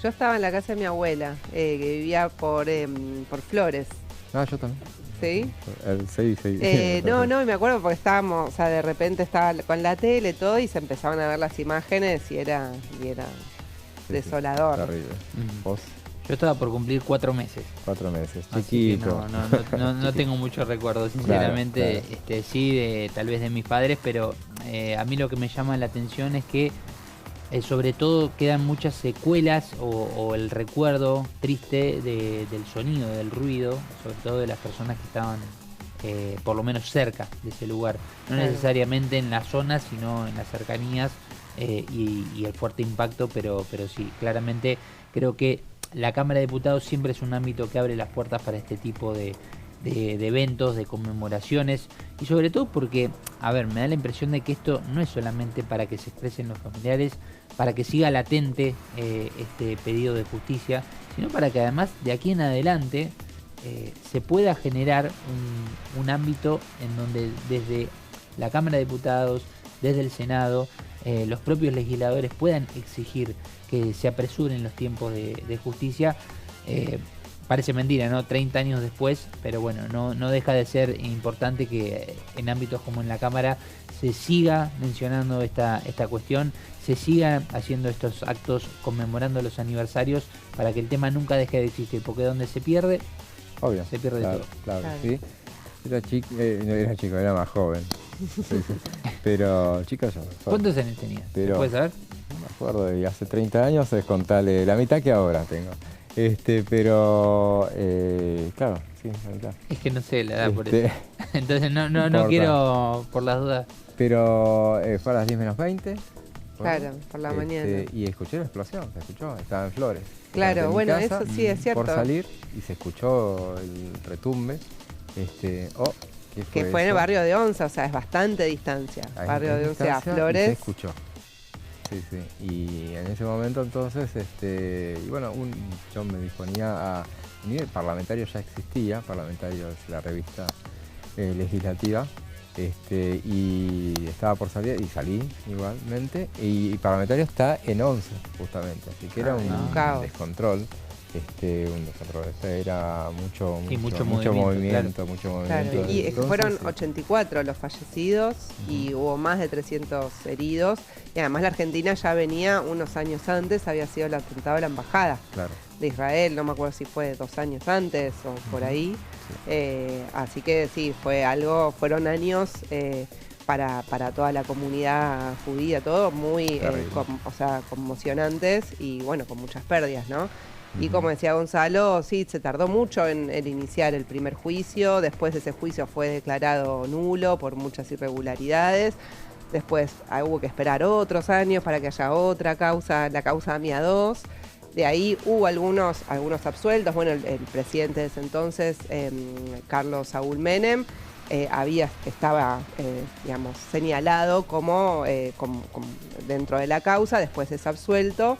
Yo estaba en la casa de mi abuela, que vivía por Flores. Ah, yo también. ¿Sí? Sí. No, y me acuerdo porque estábamos, o sea, de repente estaba con la tele todo y se empezaban a ver las imágenes y era desolador. Sí, terrible. ¿Vos? Yo estaba por cumplir 4 meses. 4 meses, Así chiquito. No tengo muchos recuerdos, sinceramente. Claro. Sí, tal vez de mis padres, pero a mí lo que me llama la atención es que sobre todo quedan muchas secuelas o el recuerdo triste del sonido, del ruido, sobre todo de las personas que estaban por lo menos cerca de ese lugar. No necesariamente en la zona, sino en las cercanías y el fuerte impacto, pero sí, claramente creo que la Cámara de Diputados siempre es un ámbito que abre las puertas para este tipo de eventos, de conmemoraciones, y sobre todo porque, a ver, me da la impresión de que esto no es solamente para que se expresen los familiares, para que siga latente este pedido de justicia, sino para que además de aquí en adelante se pueda generar un ámbito en donde desde la Cámara de Diputados, desde el Senado, los propios legisladores puedan exigir que se apresuren los tiempos de justicia. Parece mentira, ¿no? 30 años después, pero bueno, no deja de ser importante que en ámbitos como en la Cámara se siga mencionando esta cuestión, se sigan haciendo estos actos conmemorando los aniversarios para que el tema nunca deje de existir, porque donde se pierde, obvio, se pierde todo. Claro, sí. Era chico, era más joven. Sí. Pero chico yo. ¿Cuántos años tenías? ¿Puedes saber? No me acuerdo, de hace 30 años es contarle la mitad que ahora tengo. Pero claro, sí, la mitad. Es que no sé la edad por eso. Entonces no quiero, por las dudas. Pero fue a las 10 menos 20. Claro, por la mañana. Y escuché la explosión, se escuchó, estaba en Flores. Claro, bueno, eso sí es cierto. Por salir y se escuchó el retumbe. Que fue en el barrio de Onza, o sea, es bastante distancia. Barrio de Onza a Flores. Se escuchó. Sí. Y en ese momento entonces, y bueno, yo me disponía a... El parlamentario ya existía, parlamentario es la revista legislativa, y estaba por salir, y salí igualmente, y parlamentario está en 11 justamente, así que era un descontrol. Un descontrol, era mucho movimiento. Claro, y fueron 84 los fallecidos y hubo más de 300 heridos, y además la Argentina ya venía unos años antes, había sido el atentado de la embajada de Israel, no me acuerdo si fue 2 años antes o por ahí, así que sí, fueron años para toda la comunidad judía, todo muy conmocionantes y bueno, con muchas pérdidas, ¿no? Y como decía Gonzalo, sí, se tardó mucho en iniciar el primer juicio, después de ese juicio fue declarado nulo por muchas irregularidades, después hubo que esperar otros años para que haya otra causa, la causa AMIA 2, de ahí hubo algunos absueltos, bueno, el presidente de ese entonces, Carlos Saúl Menem, estaba señalado como dentro de la causa, después es absuelto.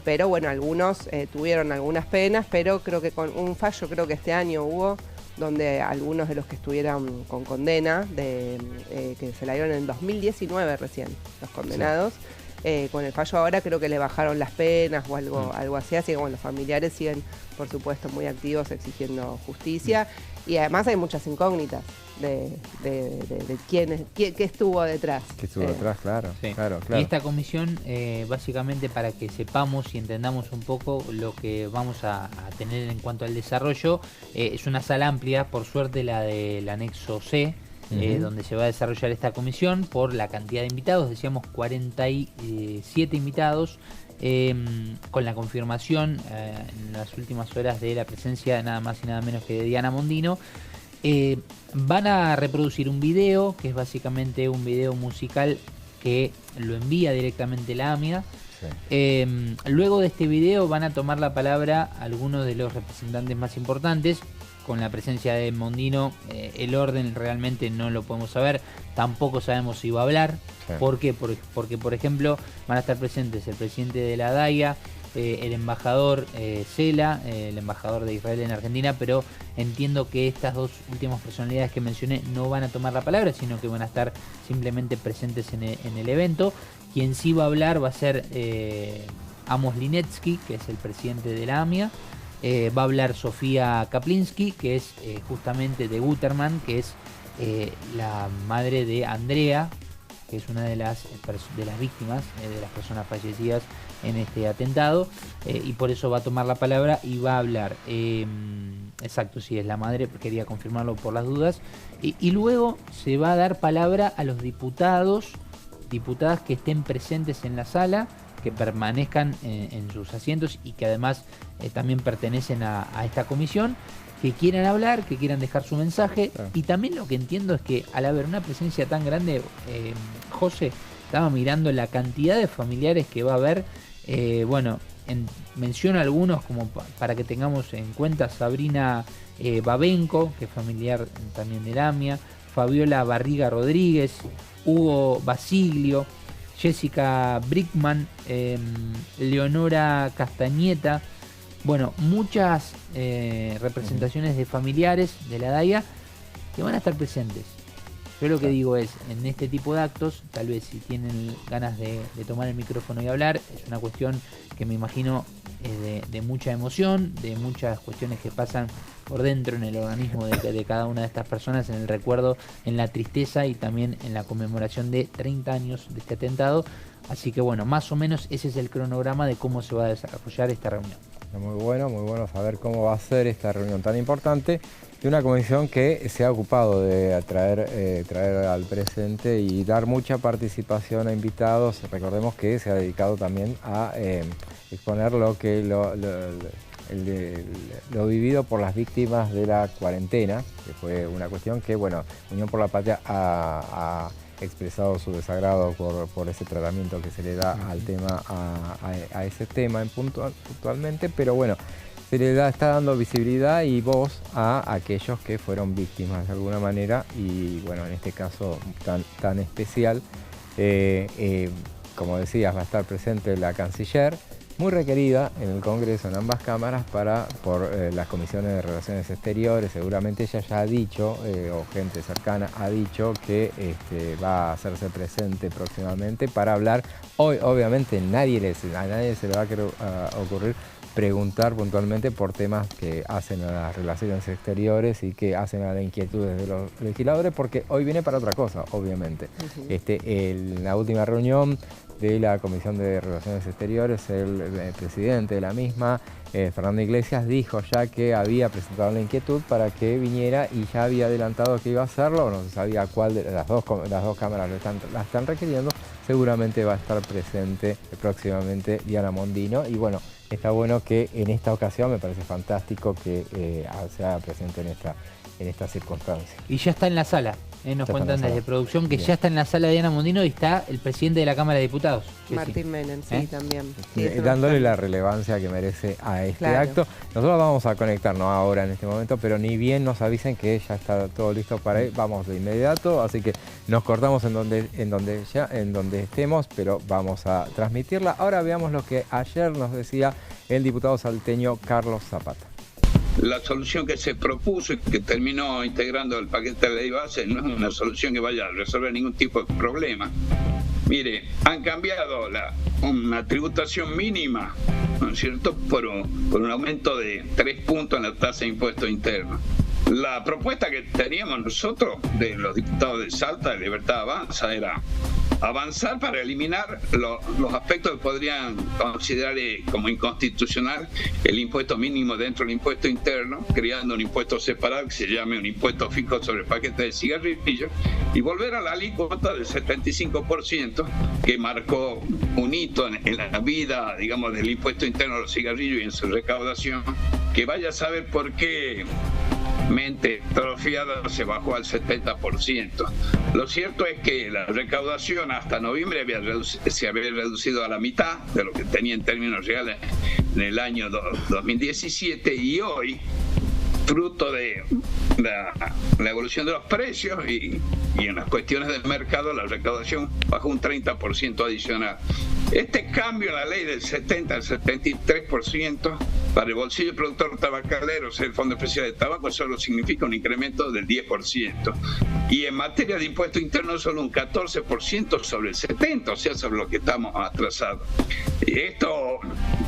Pero bueno, algunos tuvieron algunas penas, pero creo que con un fallo, creo que este año hubo, donde algunos de los que estuvieron con condena, que se la dieron en 2019 recién, los condenados, con el fallo ahora creo que le bajaron las penas o algo así, así que bueno, los familiares siguen, por supuesto, muy activos exigiendo justicia, y además hay muchas incógnitas de qué estuvo detrás. ¿Qué estuvo detrás? Claro, sí. claro. Y esta comisión, básicamente para que sepamos y entendamos un poco lo que vamos a tener en cuanto al desarrollo, es una sala amplia, por suerte la del anexo C, donde se va a desarrollar esta comisión por la cantidad de invitados, decíamos 47 invitados, con la confirmación en las últimas horas de la presencia de nada más y nada menos que de Diana Mondino. Van a reproducir un video, que es básicamente un video musical que lo envía directamente la AMIA, Sí. Luego de este video van a tomar la palabra algunos de los representantes más importantes. Con la presencia de Mondino, el orden realmente no lo podemos saber. Tampoco sabemos si va a hablar. Sí. ¿Por qué? Porque, por ejemplo, van a estar presentes el presidente de la DAIA, el embajador Cela, el embajador de Israel en Argentina, pero entiendo que estas dos últimas personalidades que mencioné no van a tomar la palabra, sino que van a estar simplemente presentes en el evento. Quien sí va a hablar va a ser Amos Linetsky, que es el presidente de la AMIA. Va a hablar Sofía Kaplinsky, que es justamente de Guterman, que es la madre de Andrea, que es una de las víctimas, de las personas fallecidas en este atentado, y por eso va a tomar la palabra y va a hablar. Exacto, sí, es la madre, quería confirmarlo por las dudas. Y luego se va a dar palabra a los diputadas que estén presentes en la sala, que permanezcan en sus asientos y que además también pertenecen a esta comisión, que quieran hablar, que quieran dejar su mensaje. Claro. Y también lo que entiendo es que al haber una presencia tan grande, José, estaba mirando la cantidad de familiares que va a haber. Menciono algunos como para que tengamos en cuenta: Sabrina Babenco, que es familiar también de la AMIA, Fabiola Barriga Rodríguez, Hugo Basiglio, Jessica Brickman, Leonora Castañeta. Bueno, muchas representaciones de familiares de la DAIA que van a estar presentes. Yo lo que digo es, en este tipo de actos, tal vez si tienen ganas de tomar el micrófono y hablar, es una cuestión que me imagino de mucha emoción, de muchas cuestiones que pasan por dentro en el organismo de cada una de estas personas, en el recuerdo, en la tristeza y también en la conmemoración de 30 años de este atentado. Así que bueno, más o menos ese es el cronograma de cómo se va a desarrollar esta reunión. Muy bueno saber cómo va a ser esta reunión tan importante de una comisión que se ha ocupado de traer al presente y dar mucha participación a invitados. Recordemos que se ha dedicado también a exponer lo vivido por las víctimas de la cuarentena, que fue una cuestión que, bueno, Unión por la Patria ha expresado su desagrado por ese tratamiento que se le da al tema, a ese tema puntualmente, pero bueno, se le está dando visibilidad y voz a aquellos que fueron víctimas de alguna manera, y bueno, en este caso tan especial, como decías, va a estar presente la canciller, muy requerida en el Congreso, en ambas cámaras, por las comisiones de Relaciones Exteriores. Seguramente ella ya ha dicho, o gente cercana ha dicho, que va a hacerse presente próximamente para hablar. Hoy, obviamente, a nadie se le va a ocurrir preguntar puntualmente por temas que hacen a las relaciones exteriores y que hacen a las inquietudes de los legisladores, porque hoy viene para otra cosa, obviamente. En la última reunión de la Comisión de Relaciones Exteriores, el presidente de la misma, Fernando Iglesias, dijo ya que había presentado la inquietud para que viniera y ya había adelantado que iba a hacerlo. No se sabía cuál de las dos cámaras la están requiriendo. Seguramente va a estar presente próximamente Diana Mondino, y bueno, está bueno que en esta ocasión, me parece fantástico que sea presente en esta circunstancia. Y ya está en la sala. Nos cuentan desde producción que ya está en la sala Diana Mondino y está el presidente de la Cámara de Diputados. Martín Menem, sí, también. Sí, dándole la relevancia que merece a este acto. Nosotros vamos a conectarnos ahora en este momento, pero ni bien nos avisen que ya está todo listo para ir, vamos de inmediato, así que nos cortamos en donde estemos, pero vamos a transmitirla. Ahora veamos lo que ayer nos decía el diputado salteño Carlos Zapata. La solución que se propuso y que terminó integrando el paquete de ley base no es una solución que vaya a resolver ningún tipo de problema. Mire, han cambiado una tributación mínima, ¿no es cierto?, por un aumento de 3 puntos en la tasa de impuesto interno. La propuesta que teníamos nosotros, de los diputados de Salta, de Libertad Avanza, era avanzar para eliminar los aspectos que podrían considerar como inconstitucional el impuesto mínimo dentro del impuesto interno, creando un impuesto separado que se llame un impuesto fijo sobre el paquete de cigarrillos, y volver a la alícuota del 75% que marcó un hito en la vida, digamos, del impuesto interno a los cigarrillos y en su recaudación, que vaya a saber por qué mente atrofiada se bajó al 70%. Lo cierto es que la recaudación hasta noviembre se había reducido a la mitad de lo que tenía en términos reales en el año 2017, y hoy, fruto de la evolución de los precios y en las cuestiones del mercado, la recaudación bajó un 30% adicional. Este cambio en la ley del 70 al 73% para el bolsillo del productor tabacalero, el Fondo Especial de Tabaco, solo significa un incremento del 10%. Y en materia de impuesto interno, solo un 14% sobre el 70%, o sea, sobre lo que estamos atrasados. Y esto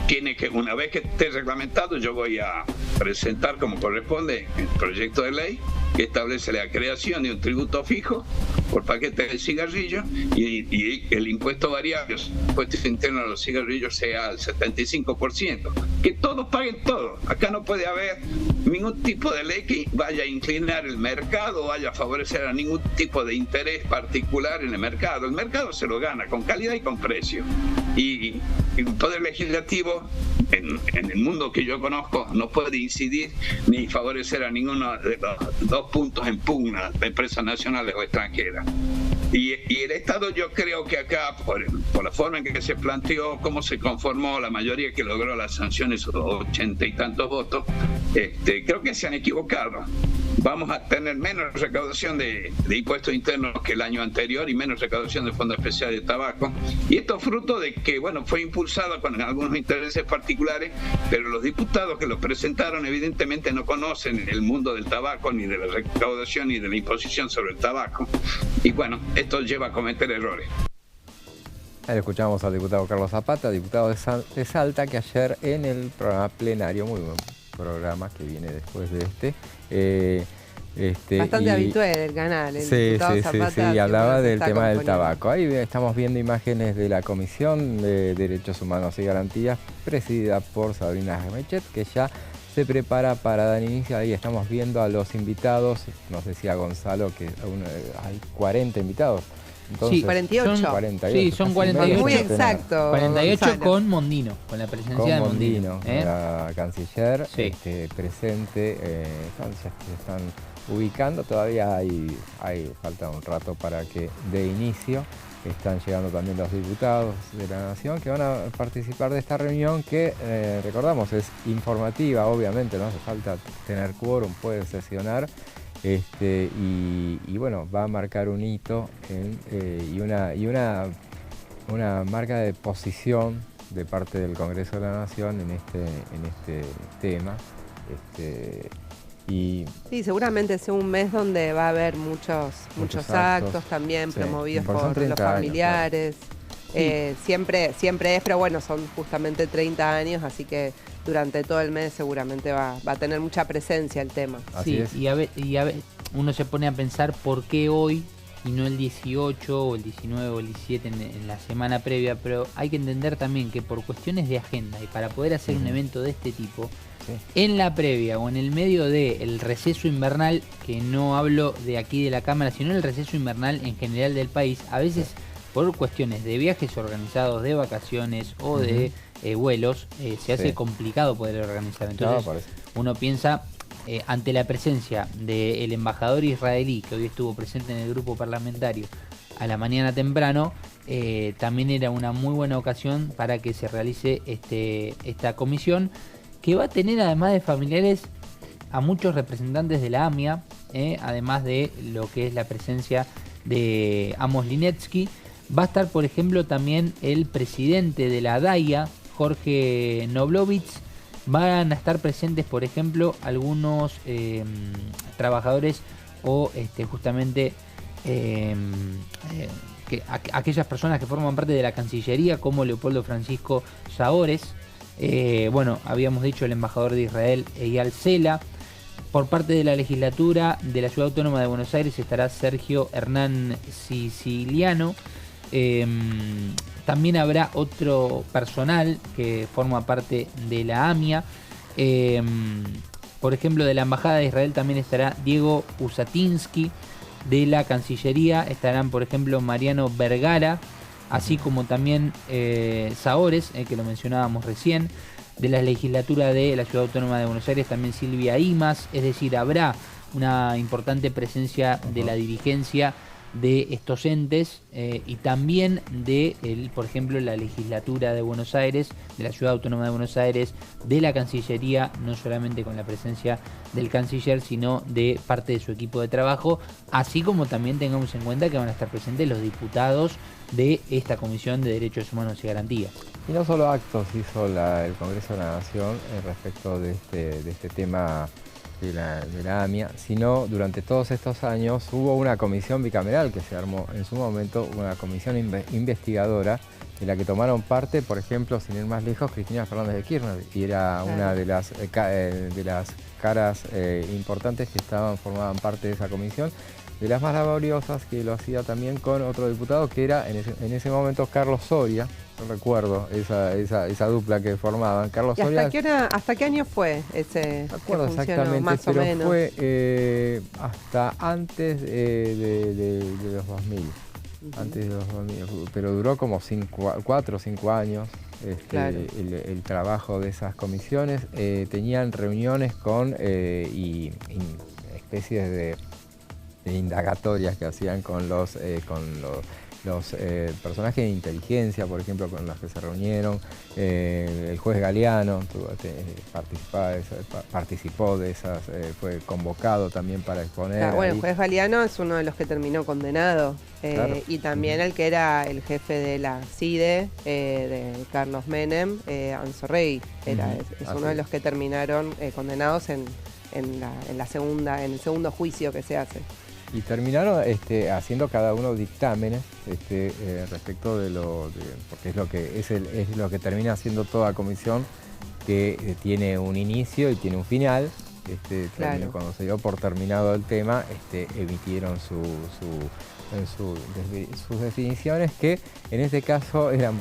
tiene que, una vez que esté reglamentado, yo voy a presentar como corresponde el proyecto de ley que establece la creación de un tributo fijo por paquete de cigarrillos y el impuesto variable, el impuesto interno a los cigarrillos sea al 75%. Que todos paguen todo. Acá no puede haber ningún tipo de ley que vaya a inclinar el mercado o vaya a favorecer a ningún tipo de interés particular en el mercado. El mercado se lo gana con calidad y con precio. Y el Poder Legislativo, en el mundo que yo conozco, no puede incidir ni favorecer a ninguno de los dos puntos en pugna de empresas nacionales o extranjeras. Y el Estado, yo creo que acá, por la forma en que se planteó, cómo se conformó la mayoría que logró las sanciones, 80 y tantos votos, creo que se han equivocado. Vamos a tener menos recaudación de impuestos internos que el año anterior y menos recaudación del Fondo Especial de Tabaco. Y esto es fruto de que, bueno, fue impulsado con algunos intereses particulares, pero los diputados que lo presentaron evidentemente no conocen el mundo del tabaco, ni de la recaudación, ni de la imposición sobre el tabaco. Y bueno, esto lleva a cometer errores. Ahí escuchamos al diputado Carlos Zapata, diputado de Salta, que ayer en el programa plenario, muy buen programa que viene después de bastante habitual del canal, el diputado Zapata, y hablaba del tema del tabaco. Ahí estamos viendo imágenes de la Comisión de Derechos Humanos y Garantías, presidida por Sabrina Gemechet, que ya se prepara para dar inicio. Ahí estamos viendo a los invitados, nos decía Gonzalo que hay 40 invitados. Entonces, sí, 48. Son 48. Sí, son 48. Muy exacto. 48 Gonzalo. Con Mondino, con la presencia de Mondino. La canciller sí. Presente, se están ubicando, todavía falta un rato para que dé inicio. Están llegando también los diputados de la Nación que van a participar de esta reunión que, recordamos, es informativa, obviamente, no hace falta tener quórum, puede sesionar. Y bueno, va a marcar un hito y una marca de posición de parte del Congreso de la Nación en este tema. Sí, seguramente sea un mes donde va a haber muchos actos también, sí, promovidos por los familiares. Años, claro. Siempre es, pero bueno, son justamente 30 años, así que durante todo el mes seguramente va a tener mucha presencia el tema. Así es. Y a ver, uno se pone a pensar por qué hoy y no el 18 o el 19 o el 17 en la semana previa, pero hay que entender también que por cuestiones de agenda y para poder hacer un evento de este tipo, en la previa o en el medio del receso invernal, que no hablo de aquí de la Cámara, sino el receso invernal en general del país, a veces por cuestiones de viajes organizados, de vacaciones o de vuelos, se hace complicado poder organizar. Entonces uno piensa, ante la presencia del embajador israelí, que hoy estuvo presente en el grupo parlamentario a la mañana temprano, también era una muy buena ocasión para que se realice esta comisión, que va a tener, además de familiares, a muchos representantes de la AMIA, además de lo que es la presencia de Amos Linetsky. Va a estar, por ejemplo, también el presidente de la DAIA, Jorge Noblovitz. Van a estar presentes, por ejemplo, algunos trabajadores o justamente aquellas personas que forman parte de la Cancillería, como Leopoldo Francisco Saores. Bueno, habíamos dicho el embajador de Israel, Eyal Sela. Por parte de la legislatura de la Ciudad Autónoma de Buenos Aires estará Sergio Hernán Siciliano. También habrá otro personal que forma parte de la AMIA. Por ejemplo, de la Embajada de Israel también estará Diego Usatinsky. De la Cancillería estarán, por ejemplo, Mariano Vergara, así como también Saores, que lo mencionábamos recién. De la legislatura de la Ciudad Autónoma de Buenos Aires también Silvia Imas. Es decir, habrá una importante presencia de la dirigencia de estos entes y también de, por ejemplo, la legislatura de Buenos Aires, de la Ciudad Autónoma de Buenos Aires, de la Cancillería, no solamente con la presencia del canciller, sino de parte de su equipo de trabajo, así como también tengamos en cuenta que van a estar presentes los diputados de esta Comisión de Derechos Humanos y Garantías. Y no solo actos hizo el Congreso de la Nación respecto de este tema de la AMIA, sino durante todos estos años hubo una comisión bicameral que se armó en su momento, una comisión investigadora en la que tomaron parte, por ejemplo, sin ir más lejos, Cristina Fernández de Kirchner, y era una de las caras importantes que formaban parte de esa comisión, de las más laboriosas, que lo hacía también con otro diputado que era en ese momento Carlos Soria. No recuerdo esa dupla que formaban. Carlos ¿Y Soria, hasta qué año fue ese? No recuerdo exactamente, más pero o menos. Fue hasta antes de los 2000. Antes de los 2000, pero duró como 4 o 5 años Claro. el trabajo de esas comisiones. Tenían reuniones con especies de indagatorias que hacían con los personajes de inteligencia, por ejemplo, con los que se reunieron. El juez Galeano participó de esas, fue convocado también para exponer. Bueno, el juez Galeano es uno de los que terminó condenado. Claro. Y también el que era el jefe de la CIDE, de Carlos Menem, Anzo Rey, es uno de los que terminaron condenados en el segundo juicio que se hace. Y terminaron haciendo cada uno dictámenes respecto porque es lo que termina haciendo toda comisión, que tiene un inicio y tiene un final. Claro. Cuando se dio por terminado el tema, emitieron sus definiciones, que en este caso eran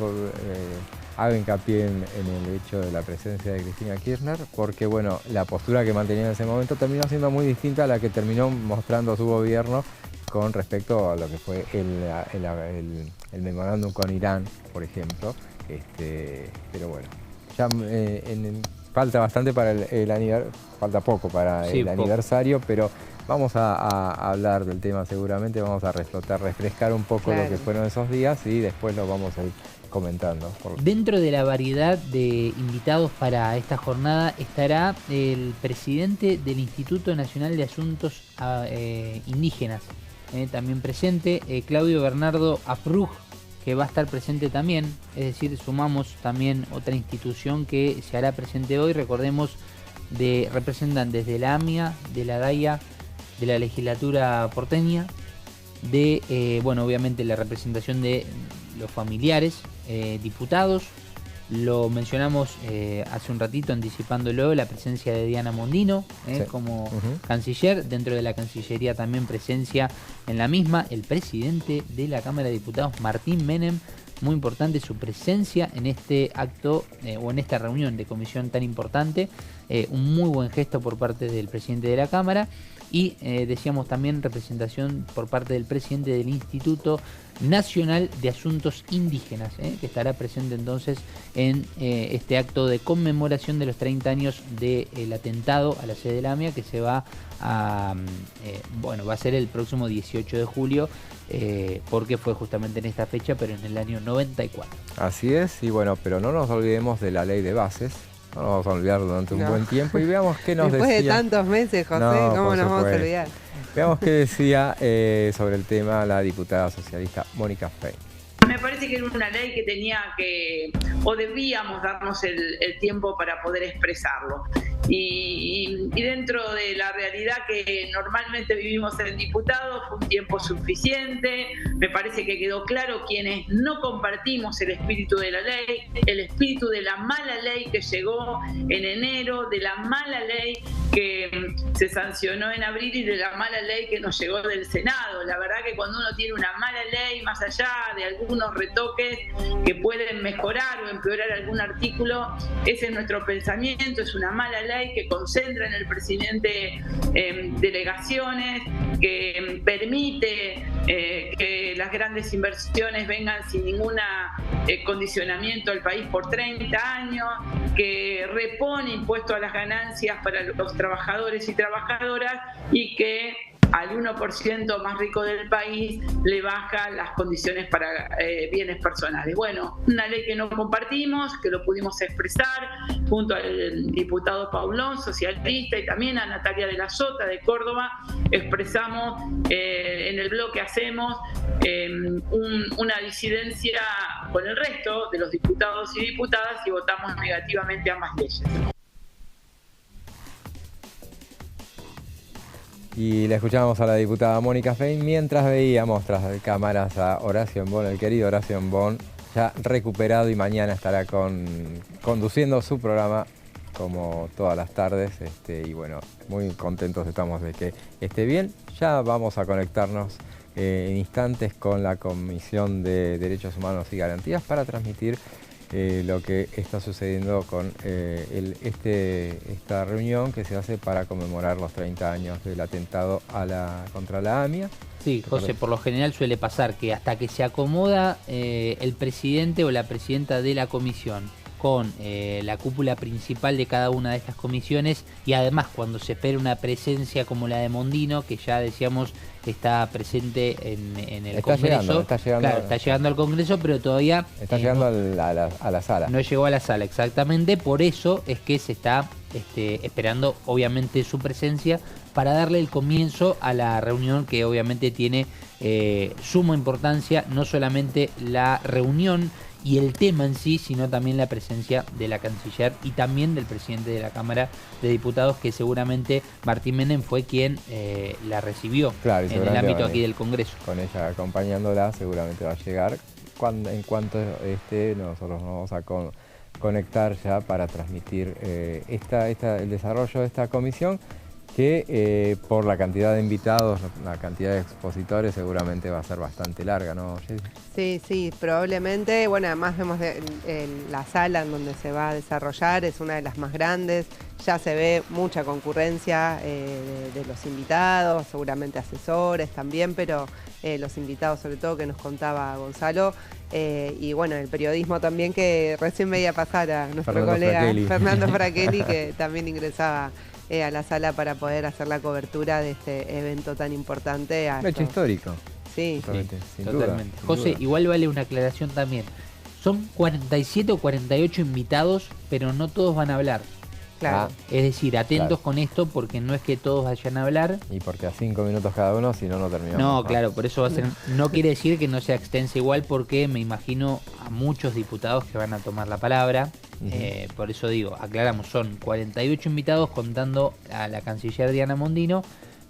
hago hincapié en el hecho de la presencia de Cristina Kirchner, porque bueno, la postura que mantenía en ese momento terminó siendo muy distinta a la que terminó mostrando su gobierno con respecto a lo que fue el memorándum con Irán, por ejemplo. Pero bueno, ya falta bastante para el aniversario, falta poco para el aniversario, pero vamos a hablar del tema seguramente, vamos a refrescar un poco lo que fueron esos días y después lo vamos a ir comentando. Dentro de la variedad de invitados para esta jornada estará el presidente del Instituto Nacional de Asuntos Indígenas, también presente, Claudio Bernardo Afruj, que va a estar presente también, es decir, sumamos también otra institución que se hará presente hoy. Recordemos, representantes de la AMIA, de la DAIA, de la legislatura porteña, bueno, obviamente la representación de los familiares, diputados. Lo mencionamos hace un ratito, anticipándolo, la presencia de Diana Mondino como canciller. Dentro de la Cancillería también presencia en la misma el presidente de la Cámara de Diputados, Martín Menem. Muy importante su presencia en este acto o en esta reunión de comisión tan importante. Un muy buen gesto por parte del presidente de la Cámara. Y decíamos también representación por parte del presidente del Instituto Nacional de Asuntos Indígenas, que estará presente entonces en este acto de conmemoración de los 30 años del atentado a la sede de la AMIA, que se va a ser el próximo 18 de julio, porque fue justamente en esta fecha, pero en el año 94. Así es, y bueno, pero no nos olvidemos de la ley de bases. No nos vamos a olvidar durante un buen tiempo y veamos qué nos decía. Después de tantos meses, José, ¿cómo nos vamos a olvidar? Veamos qué decía sobre el tema la diputada socialista Mónica Fey. Me parece que era una ley que debíamos darnos el tiempo para poder expresarlo. Y dentro de la realidad que normalmente vivimos en diputados, fue un tiempo suficiente. Me parece que quedó claro quienes no compartimos el espíritu de la ley, el espíritu de la mala ley que llegó en enero, de la mala ley que se sancionó en abril y de la mala ley que nos llegó del Senado. La verdad que cuando uno tiene una mala ley, más allá de algunos retoques que pueden mejorar o empeorar algún artículo, ese es nuestro pensamiento. Es una mala ley que concentra en el presidente delegaciones, que permite que las grandes inversiones vengan sin ningún condicionamiento al país por 30 años, que repone impuesto a las ganancias para los trabajadores y trabajadoras y que al 1% más rico del país le baja las condiciones para bienes personales. Bueno, una ley que no compartimos, que lo pudimos expresar junto al diputado Paulón, socialista, y también a Natalia de la Sota de Córdoba. Expresamos en el bloque Hacemos una disidencia con el resto de los diputados y diputadas y votamos negativamente ambas leyes. Y le escuchábamos a la diputada Mónica Fein mientras veíamos tras cámaras a Horacio Embón, el querido Horacio Embón, ya recuperado, y mañana estará conduciendo su programa como todas las tardes. Y bueno, muy contentos estamos de que esté bien. Ya vamos a conectarnos en instantes con la Comisión de Derechos Humanos y Garantías para transmitir lo que está sucediendo con esta reunión que se hace para conmemorar los 30 años del atentado contra la AMIA. Sí, José, por lo general suele pasar que hasta que se acomoda el presidente o la presidenta de la comisión con la cúpula principal de cada una de estas comisiones, y además cuando se espera una presencia como la de Mondino, que ya decíamos está presente en el Congreso. Está llegando al Congreso, pero todavía... Está llegando a la sala. No llegó a la sala, exactamente. Por eso es que se está esperando, obviamente, su presencia para darle el comienzo a la reunión que obviamente tiene suma importancia, no solamente la reunión y el tema en sí, sino también la presencia de la canciller y también del presidente de la Cámara de Diputados, que seguramente Martín Menem fue quien la recibió, claro, en el ámbito aquí del Congreso. Con ella acompañándola seguramente va a llegar. En cuanto nosotros nos vamos a conectar ya para transmitir el desarrollo de esta comisión, que por la cantidad de invitados, la cantidad de expositores, seguramente va a ser bastante larga, ¿no, Jessy? Sí, probablemente. Bueno, además vemos la sala en donde se va a desarrollar, es una de las más grandes. Ya se ve mucha concurrencia de los invitados, seguramente asesores también, pero los invitados sobre todo que nos contaba Gonzalo. Y bueno, el periodismo también, que recién veía pasar a nuestro colega Fernando Fracchelli, que también ingresaba a la sala para poder hacer la cobertura de este evento tan importante. Un hecho histórico. Sí, sin totalmente. Duda, José, igual vale una aclaración también. Son 47 o 48 invitados, pero no todos van a hablar. Claro. Es decir, atentos con esto, porque no es que todos vayan a hablar. Y porque a 5 minutos cada uno, si no terminamos. No, claro, por eso va a ser. No quiere decir que no sea extensa igual, porque me imagino a muchos diputados que van a tomar la palabra. Por eso digo, aclaramos, son 48 invitados contando a la canciller Diana Mondino,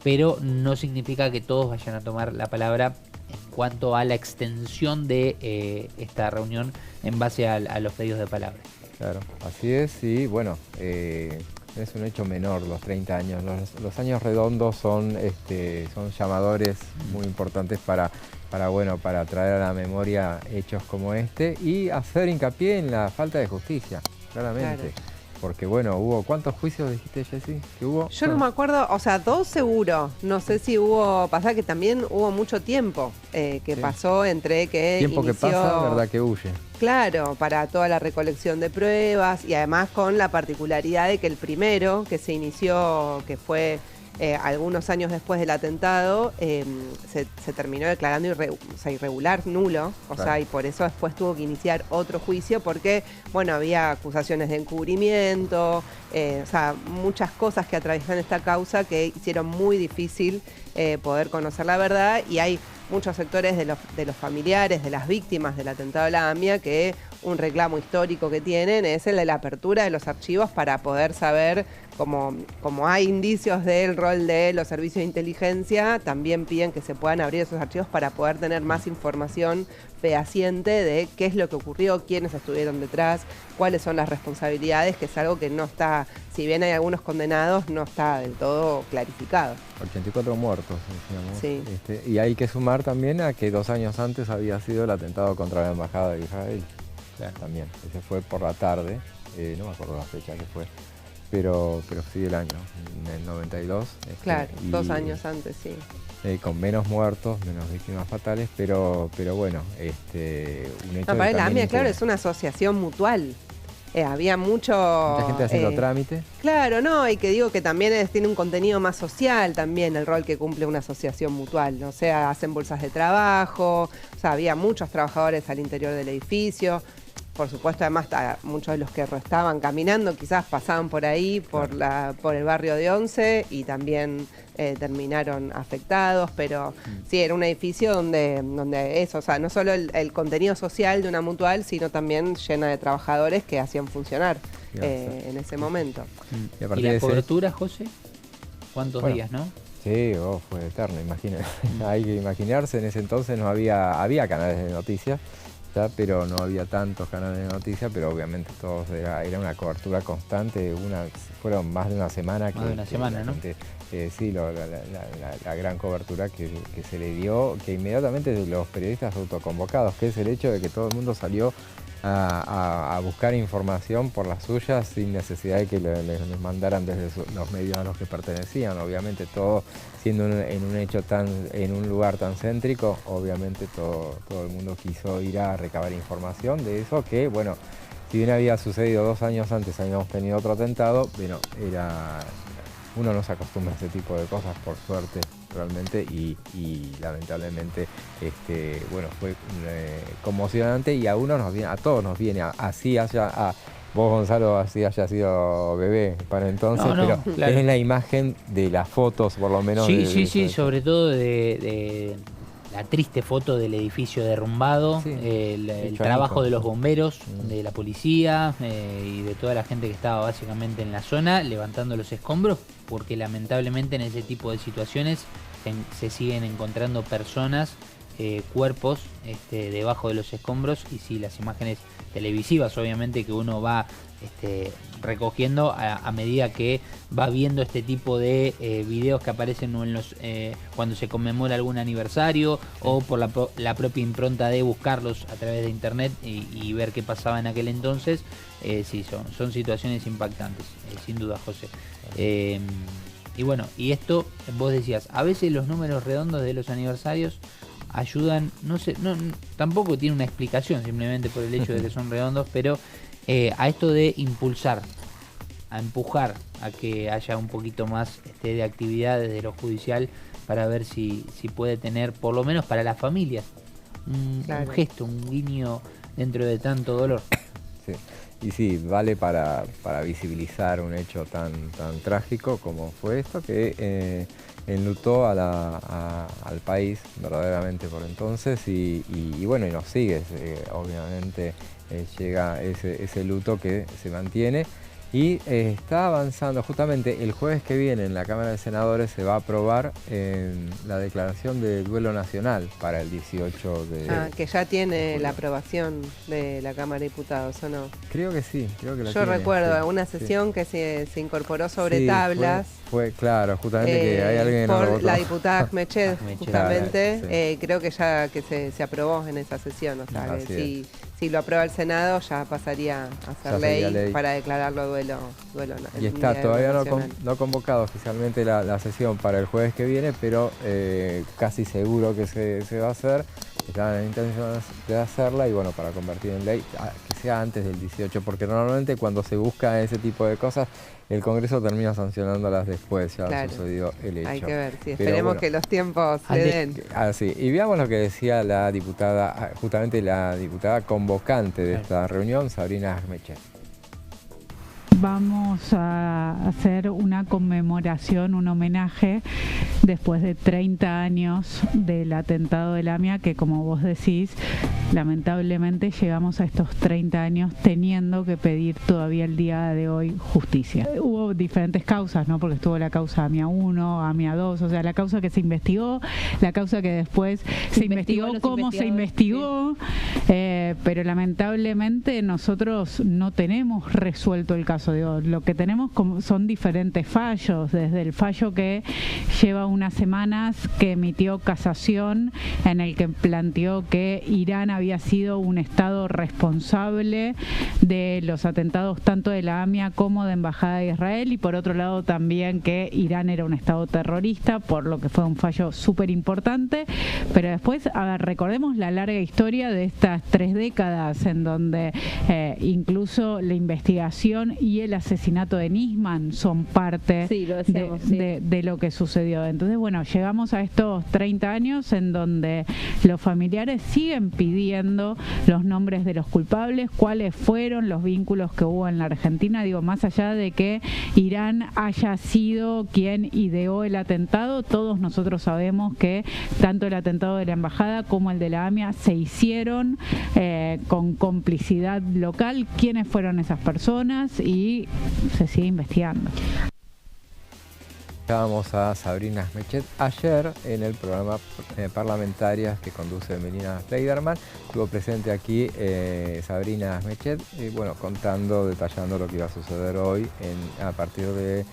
pero no significa que todos vayan a tomar la palabra en cuanto a la extensión de esta reunión en base a los pedidos de palabra. Claro, así es, y bueno, es un hecho menor los 30 años. Los años redondos son llamadores muy importantes para traer a la memoria hechos como este y hacer hincapié en la falta de justicia, claramente. Claro. Porque bueno, hubo, ¿cuántos juicios dijiste, Jessy, que hubo? Yo no me acuerdo, o sea, 2 seguro. No sé si pasa que también hubo mucho tiempo que pasó entre que tiempo inició, que pasa, verdad que huye. Claro, para toda la recolección de pruebas, y además con la particularidad de que el primero que se inició, que fue algunos años después del atentado, se terminó declarando irregular, nulo, y por eso después tuvo que iniciar otro juicio, porque bueno, había acusaciones de encubrimiento, muchas cosas que atravesaron esta causa que hicieron muy difícil poder conocer la verdad, y hay muchos sectores de los familiares de las víctimas del atentado de la AMIA que un reclamo histórico que tienen es el de la apertura de los archivos para poder saber, como hay indicios del rol de los servicios de inteligencia, también piden que se puedan abrir esos archivos para poder tener más información fehaciente de qué es lo que ocurrió, quiénes estuvieron detrás, cuáles son las responsabilidades, que es algo que no está, si bien hay algunos condenados, no está del todo clarificado. 84 muertos, decíamos. Sí. Y hay que sumar también a que 2 años antes había sido el atentado contra la Embajada de Israel. Claro. También, ese fue por la tarde, no me acuerdo la fecha que fue, pero sí del año, en el 92. Claro, 2 años antes, sí. Con menos muertos, menos víctimas fatales, pero bueno, un hecho. No, para la AMIA, claro, es una asociación mutual. había mucha gente haciendo trámite. Claro, ¿no? Y que digo que también tiene un contenido más social también, el rol que cumple una asociación mutual. O sea, hacen bolsas de trabajo, o sea, había muchos trabajadores al interior del edificio. Por supuesto, además, muchos de los que estaban caminando quizás pasaban por ahí, por el barrio de Once, y también terminaron afectados, pero sí, era un edificio donde eso, o sea, no solo el contenido social de una mutual, sino también llena de trabajadores que hacían funcionar en ese momento. ¿Y la cobertura, José? ¿Cuántos días, no? Sí, fue eterno, imagínate. Hay que imaginarse, en ese entonces no había canales de noticias, pero no había tantos canales de noticias, pero obviamente todos era una cobertura constante. Fueron más de una semana. Más de una semana, ¿no? Sí, la gran cobertura que se le dio, que inmediatamente los periodistas autoconvocados, que es el hecho de que todo el mundo salió a buscar información por las suyas sin necesidad de que les mandaran desde los medios a los que pertenecían. Obviamente todo siendo en un lugar tan céntrico, obviamente todo el mundo quiso ir a recabar información de eso, que bueno, si bien había sucedido 2 años antes, habíamos tenido otro atentado, pero uno no se acostumbra a ese tipo de cosas, por suerte, realmente, y lamentablemente fue conmocionante, y a todos nos viene, así vos, Gonzalo, así haya sido bebé para entonces, pero claro, es la imagen de las fotos, por lo menos. Sí, sobre todo de la triste foto del edificio derrumbado, el trabajo de los bomberos, de la policía y de toda la gente que estaba básicamente en la zona levantando los escombros, porque lamentablemente en ese tipo de situaciones se siguen encontrando personas, cuerpos debajo de los escombros, y sí, las imágenes televisivas obviamente que uno va recogiendo a medida que va viendo este tipo de videos que aparecen cuando se conmemora algún aniversario, o por la propia impronta de buscarlos a través de internet y ver qué pasaba en aquel entonces. Sí, son situaciones impactantes, sin duda, José. Y bueno, y esto, vos decías, a veces los números redondos de los aniversarios ayudan, tampoco tiene una explicación, simplemente por el hecho de que son redondos, pero a esto de impulsar, a empujar a que haya un poquito más de actividad desde lo judicial, para ver si puede tener, por lo menos para las familias, un gesto, un guiño dentro de tanto dolor. Sí. Y sí, vale para visibilizar un hecho tan trágico como fue esto, que enlutó al país verdaderamente por entonces, y bueno, y nos sigue, obviamente llega ese luto que se mantiene, y está avanzando. Justamente el jueves que viene en la Cámara de Senadores se va a aprobar la declaración de duelo nacional para el 18 de... que ya tiene la aprobación de la Cámara de Diputados, ¿o no? Creo que sí, Yo recuerdo una sesión que se incorporó sobre tablas. Fue claro, justamente que hay alguien por la diputada Ahmeched, justamente, claro, creo que ya se aprobó en esa sesión, o sea, que si lo aprueba el Senado ya pasaría a ser ley para declararlo duelo y está todavía no convocado oficialmente la sesión para el jueves que viene, pero casi seguro que se va a hacer. Están en intención de hacerla, y bueno, para convertir en ley, que sea antes del 18, porque normalmente cuando se busca ese tipo de cosas, el Congreso termina sancionándolas después, ya ha sucedido el hecho. Hay que ver, esperemos que los tiempos se den. Sí, y veamos lo que decía la diputada, justamente la diputada convocante de esta reunión, Sabrina Ahmeched. Vamos a hacer una conmemoración, un homenaje después de 30 años del atentado de Lamia, que como vos decís, lamentablemente llegamos a estos 30 años teniendo que pedir todavía el día de hoy justicia. Hubo diferentes causas, ¿no? Porque estuvo la causa AMIA 1, AMIA 2, o sea, la causa que se investigó, la causa que después se investigó cómo se investigó, pero lamentablemente nosotros no tenemos resuelto el caso. Lo que tenemos son diferentes fallos, desde el fallo que lleva un unas semanas que emitió casación en el que planteó que Irán había sido un Estado responsable de los atentados tanto de la AMIA como de Embajada de Israel, y por otro lado también que Irán era un Estado terrorista, por lo que fue un fallo súper importante. Pero después, a ver, recordemos la larga historia de estas 3 décadas en donde incluso la investigación y el asesinato de Nisman son parte de lo que sucedió. Entonces, bueno, llegamos a estos 30 años en donde los familiares siguen pidiendo los nombres de los culpables, cuáles fueron los vínculos que hubo en la Argentina. Digo, más allá de que Irán haya sido quien ideó el atentado, todos nosotros sabemos que tanto el atentado de la embajada como el de la AMIA se hicieron con complicidad local. ¿Quiénes fueron esas personas? Y se sigue investigando. Escuchábamos a Sabrina Smechet ayer en el programa Parlamentarias que conduce Melina Kleiderman. Estuvo presente aquí Sabrina Smechet, bueno, detallando lo que iba a suceder hoy a partir de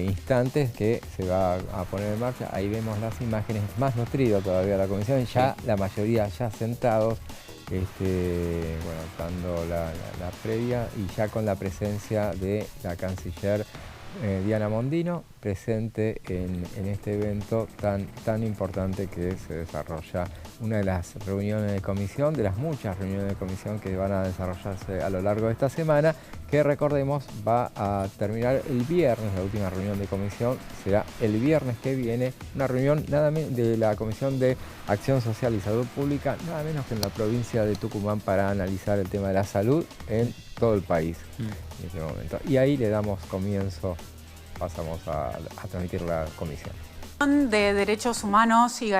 instantes que se va a poner en marcha. Ahí vemos las imágenes, más nutrido todavía la comisión, ya la mayoría ya sentados, bueno, dando la previa, y ya con la presencia de la canciller Diana Mondino, presente en este evento tan importante que se desarrolla, una de las reuniones de comisión, de las muchas reuniones de comisión que van a desarrollarse a lo largo de esta semana, que recordemos va a terminar el viernes. La última reunión de comisión será el viernes que viene, una reunión de la Comisión de Acción Social y Salud Pública, nada menos que en la provincia de Tucumán, para analizar el tema de la salud en todo el país en este momento. Y ahí le damos comienzo, pasamos a transmitir la comisión. De Derechos Humanos y